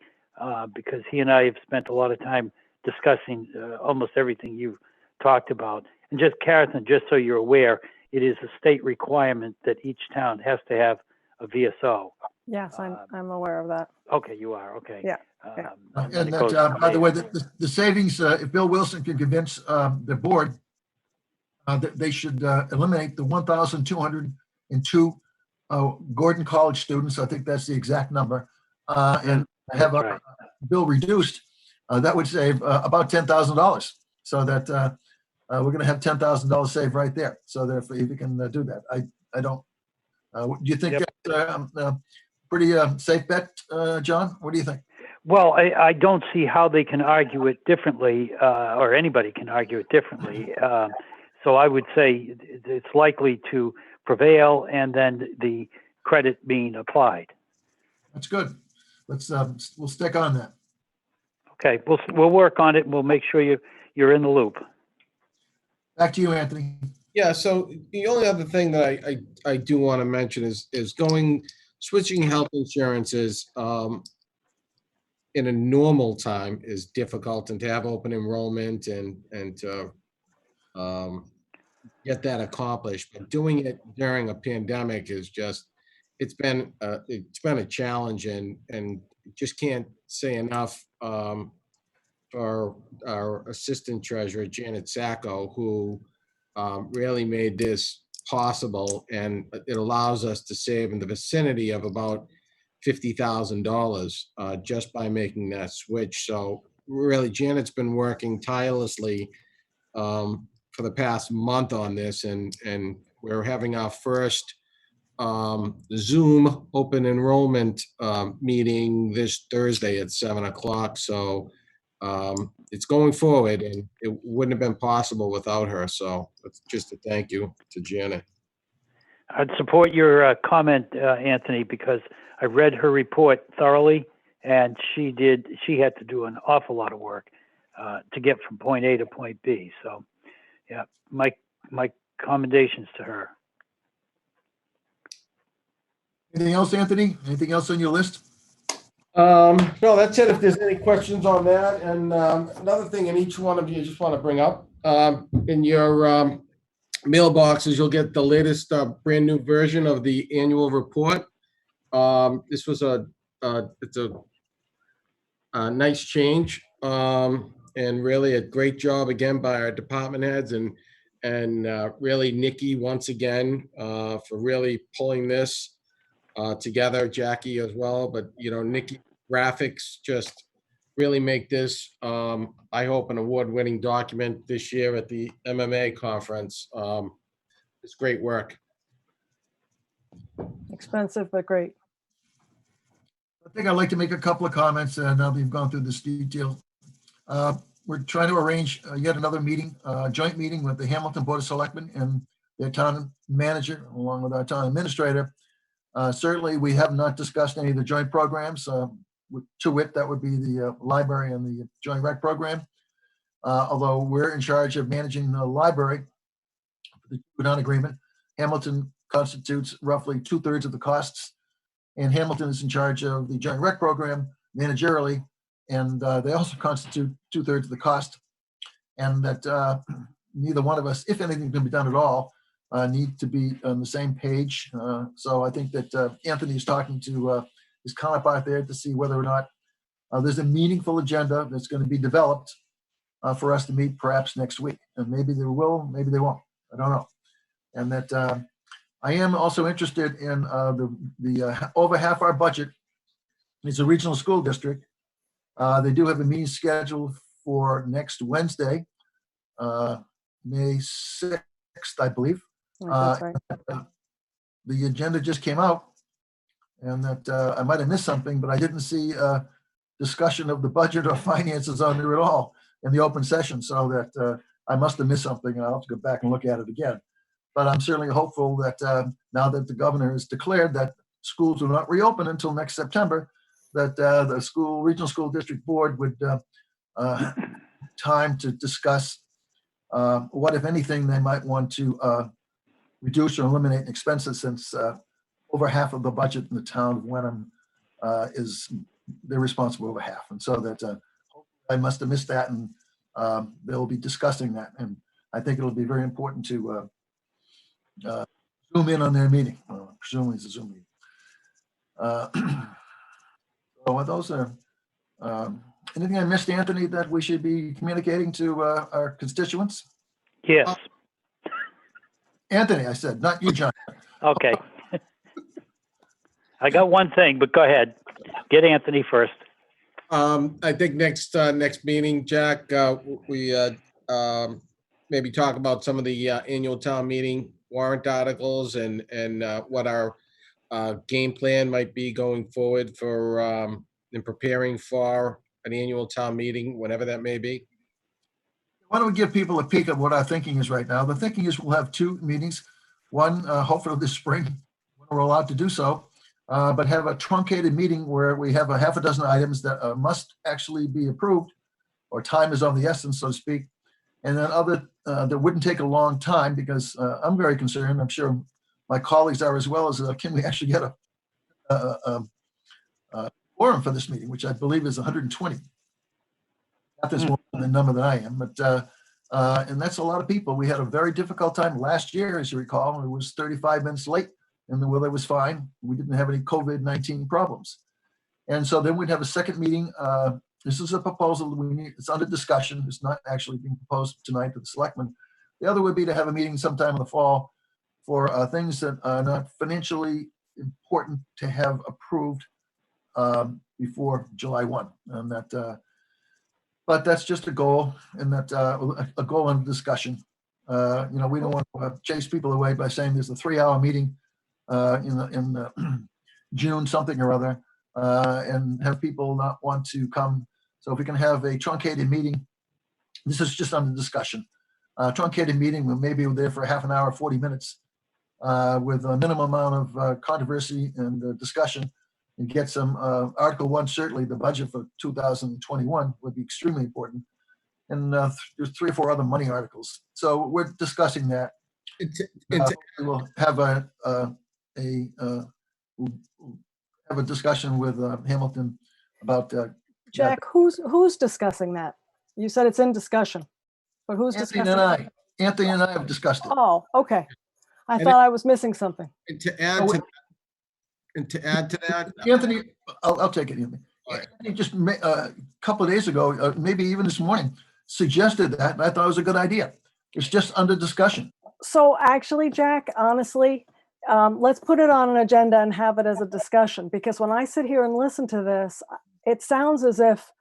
because he and I have spent a lot of time discussing almost everything you've talked about. And just, Catherine, just so you're aware, it is a state requirement that each town has to have a VSO. Yes, I'm aware of that. Okay, you are, okay. Yeah, And then And it that, goes from by the there. way, the savings, if Bill Wilson can convince the board that they should eliminate the 1,202 Gordon College students, I think that's the exact number, and have That's right. bill reduced, that would save about $10,000. So that we're going to have $10,000 saved right there. So therefore, if you can do that, I don't. Do you think Yep. that's pretty safe bet, John? What do you think? Well, I don't see how they can argue it differently, or anybody can argue it differently. So I would say it's likely to prevail, and then the credit being applied. That's good. Let's we'll stick on that. Okay, we'll work on it. We'll make sure you're in the loop. Back to you, Anthony. Yeah, so the only other thing that I do want to mention is switching health insurances in a normal time is difficult, and to have open enrollment and to get that accomplished. But doing it during a pandemic is just, it's been a challenge, and just can't say enough for our assistant treasurer, Janet Sacco, who really made this possible, and it allows us to save in the vicinity of about $50,000 just by making that switch. So really, Janet's been working tirelessly for the past month on this, and we're having our first Zoom open enrollment meeting this Thursday at 7 o'clock. So it's going forward, and it wouldn't have been possible without her. So it's just a thank you to Janet. I'd support your comment, Anthony, because I read her report thoroughly, and she had to do an awful lot of work to get from point A to point B. So, yeah, my commendations to her. Anything else, Anthony? Anything else on your list? No, that's it. If there's any questions on that, and another thing in each one of you, I just want to bring up in your mailboxes, you'll get the latest brand new version of the annual report. This was it's a nice change, and really a great job again by our department heads, and really Nikki once again for really pulling this together, Jackie as well. But Nikki graphics just really make this, I hope, an award-winning document this year at the MMA conference. It's great work. Expensive, but great. I think I'd like to make a couple of comments, and now that we've gone through this detail. We're trying to arrange yet another meeting, joint meeting with the Hamilton Board of Selectmen and their town manager, along with our town administrator. Certainly, we have not discussed any of the joint programs. To wit, that would be the library and the joint rec program. Although we're in charge of managing the library, the town agreement, Hamilton constitutes roughly 2/3 of the costs, and Hamilton is in charge of the joint rec program managerially, and they also constitute 2/3 of the cost. And that neither one of us, if anything can be done at all, need to be on the same page. So I think that Anthony is talking to his counterpart there to see whether or not there's a meaningful agenda that's going to be developed for us to meet perhaps next week. And maybe they will, maybe they won't. I don't know. And that I am also interested in the over half our budget is a regional school district. They do have a meeting scheduled for next Wednesday, May 6th, I believe. That's right. The agenda just came out, and that I might have missed something, but I didn't see a discussion of the budget or finances on there at all in the open session. So that I must have missed something, and I'll have to go back and look at it again. But I'm certainly hopeful that now that the governor has declared that schools will not reopen until next September, that the regional school district board would time to discuss what, if anything, they might want to reduce or eliminate expenses, since over half of the budget in the town of Wenham they're responsible over half. And so that I must have missed that, and they'll be discussing that. And I think it'll be very important to zoom in on their meeting. Presumably it's a Zoom meeting. So those are, anything I missed, Anthony, that we should be communicating to our constituents? Yes. Anthony, I said, not you, John. Okay. I got one thing, but go ahead. Get Anthony first. I think next meeting, Jack, we maybe talk about some of the annual town meeting warrant articles and what our game plan might be going forward for in preparing for an annual town meeting, whenever that may be. Why don't we give people a peek of what our thinking is right now? The thinking is we'll have 2 meetings. One, hopefully this spring, when we're allowed to do so, but have a truncated meeting where we have a half a dozen items that must actually be approved, or time is of the essence, so to speak. And then other that wouldn't take a long time, because I'm very concerned, I'm sure my colleagues are as well, as can we actually get a quorum for this meeting, which I believe is 120. Not this more than the number that I am, but and that's a lot of people. We had a very difficult time last year, as you recall. It was 35 minutes late, and the weather was fine. We didn't have any COVID-19 problems. And so then we'd have a second meeting. This is a proposal that we need. It's under discussion. It's not actually being proposed tonight to the selectmen. The other would be to have a meeting sometime in the fall for things that are not financially important to have approved before July 1. And that, but that's just a goal, and that a goal under discussion. We don't want to chase people away by saying there's a 3-hour meeting in June something or other, and have people not want to come. So if we can have a truncated meeting, this is just under discussion. Truncated meeting, we maybe we're there for half an hour, 40 minutes, with a minimum amount of controversy and discussion, and get some Article 1, certainly the budget for 2021 would be extremely important. And there's 3 or 4 other money articles. So we're discussing that. We'll have a discussion with Hamilton about Jack, who's discussing that? You said it's in discussion, but who's discussing it? Anthony and I have discussed it. Oh, okay. I thought I was missing something. And to add to that, Anthony, I'll take it, Anthony. Anthony just a couple of days ago, maybe even this morning, suggested that, and I thought it was a good idea. It's just under discussion. So actually, Jack, honestly, let's put it on an agenda and have it as a discussion, because when I sit here and listen to this, it sounds as if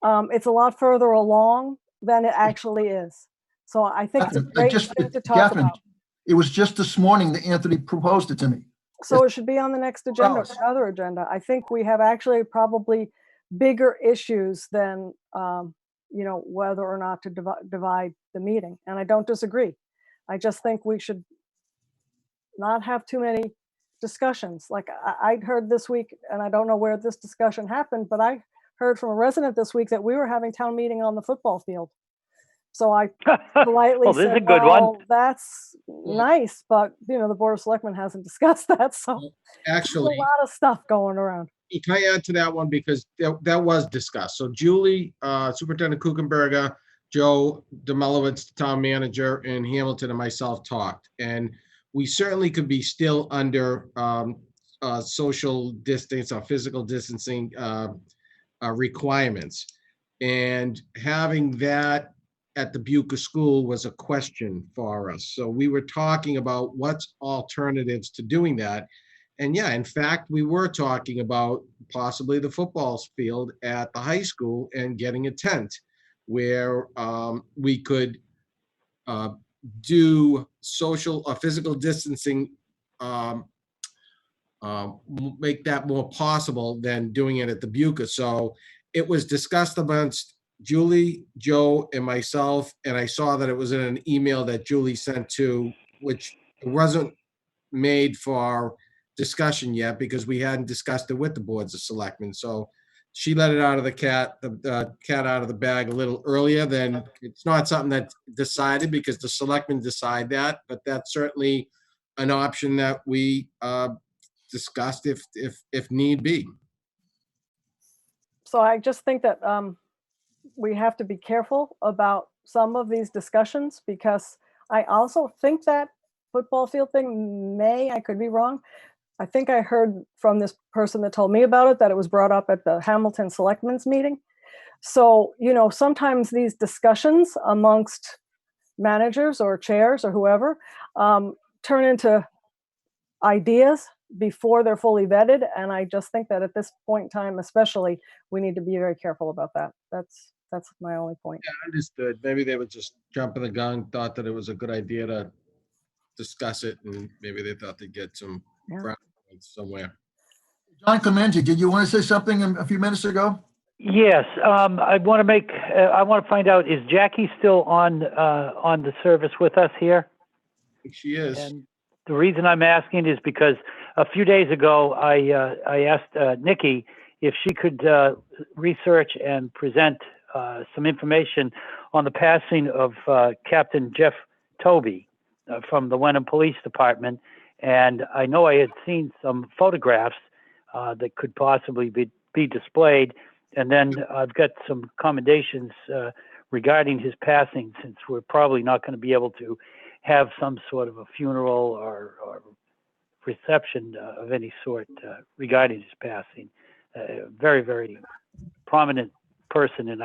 it's a lot further along than it actually is. So I think it's a great thing to talk about. It was just this morning that Anthony proposed it to me. So it should be on the next agenda, or the other agenda. I think we have actually probably bigger issues than, whether or not to divide the meeting. And I don't disagree. I just think we should not have too many discussions. Like I'd heard this week, and I don't know where this discussion happened, but I heard from a resident this week that we were having town meeting on the football field. So I politely said, this is a good one. That's nice, but the Board of Selectmen hasn't discussed that. So actually, there's a lot of stuff going around. Can I add to that one, because that was discussed? So Julie, Superintendent Kuchenberger, Joe Demolowitz, the town manager, and Hamilton and myself talked, and we certainly could be still under social distance or physical distancing requirements, and having that at the Buca School was a question for us. So we were talking about what's alternatives to doing that. And yeah, in fact, we were talking about possibly the football field at the high school and getting a tent where we could do social or physical distancing, make that more possible than doing it at the Buca. So it was discussed amongst Julie, Joe, and myself, and I saw that it was in an email that Julie sent to, which wasn't made for discussion yet because we hadn't discussed it with the boards of selectmen. So she let it out of the cat out of the bag a little earlier than, it's not something that's decided because the selectmen decide that, but that's certainly an option that we discussed if need be. So I just think that we have to be careful about some of these discussions, because I also think that football field thing I could be wrong. I think I heard from this person that told me about it that it was brought up at the Hamilton Selectmen's meeting. So, sometimes these discussions amongst managers or chairs or whoever turn into ideas before they're fully vetted. And I just think that at this point in time, especially, we need to be very careful about that. That's my only point. Yeah, understood. Maybe they were just jumping the gun, thought that it was a good idea to discuss it, and maybe they thought they'd get some Yeah. ground points somewhere. John Clemente, did you want to say something a few minutes ago? Yes, I want to find out, is Jackie still on the service with us here? I think she is. And the reason I'm asking is because a few days ago, I asked Nikki if she could research and present some information on the passing of Captain Jeff Toby from the Wenham Police Department. And I know I had seen some photographs that could possibly be displayed. And then I've got some commendations regarding his passing, since we're probably not going to be able to have some sort of a funeral or reception of any sort regarding his passing. Very, very prominent person in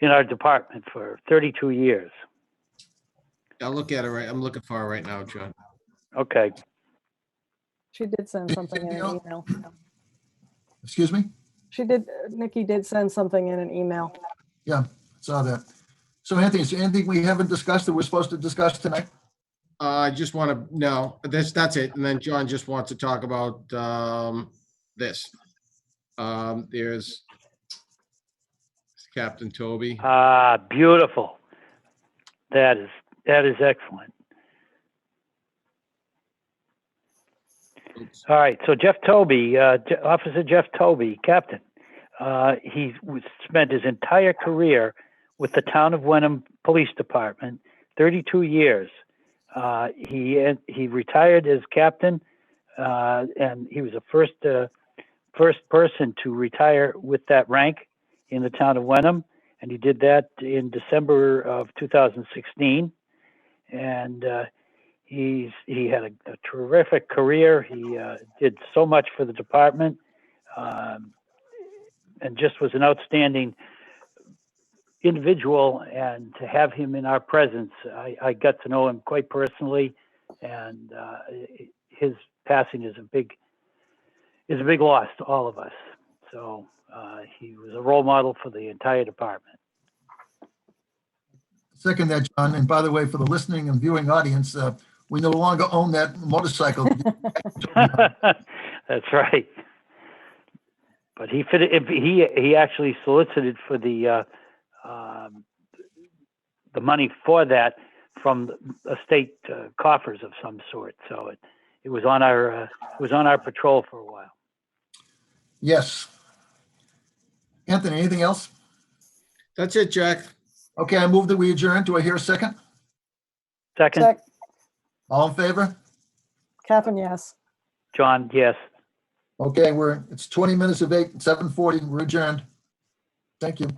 our department for 32 years. I'll look at it I'm looking for it right now, John. Okay. She did send something in an email. Excuse me? Nikki did send something in an email. Yeah, saw that. So Anthony, is there anything we haven't discussed that we're supposed to discuss tonight? I just want to, no, that's it. And then John just wants to talk about this. There's Captain Toby. Beautiful. That is excellent. Oops. All right, so Jeff Toby, Officer Jeff Toby, Captain. He spent his entire career with the town of Wenham Police Department, 32 years. He retired as captain, and he was the first person to retire with that rank in the town of Wenham, and he did that in December of 2016. And he had a terrific career. He did so much for the department, and just was an outstanding individual. And to have him in our presence, I got to know him quite personally, and his passing is a big loss to all of us. So he was a role model for the entire department. Second that, John. And by the way, for the listening and viewing audience, we no longer own that motorcycle. That's right. But he actually solicited for the money for that from the state coffers of some sort. So it was on our patrol for a while. Yes. Anthony, anything else? That's it, Jack. Okay, I move that we adjourn. Do I hear a second? Second, All in favor? Catherine, yes. John, yes. Okay, it's 20 minutes of 7:40. We're adjourned. Thank you.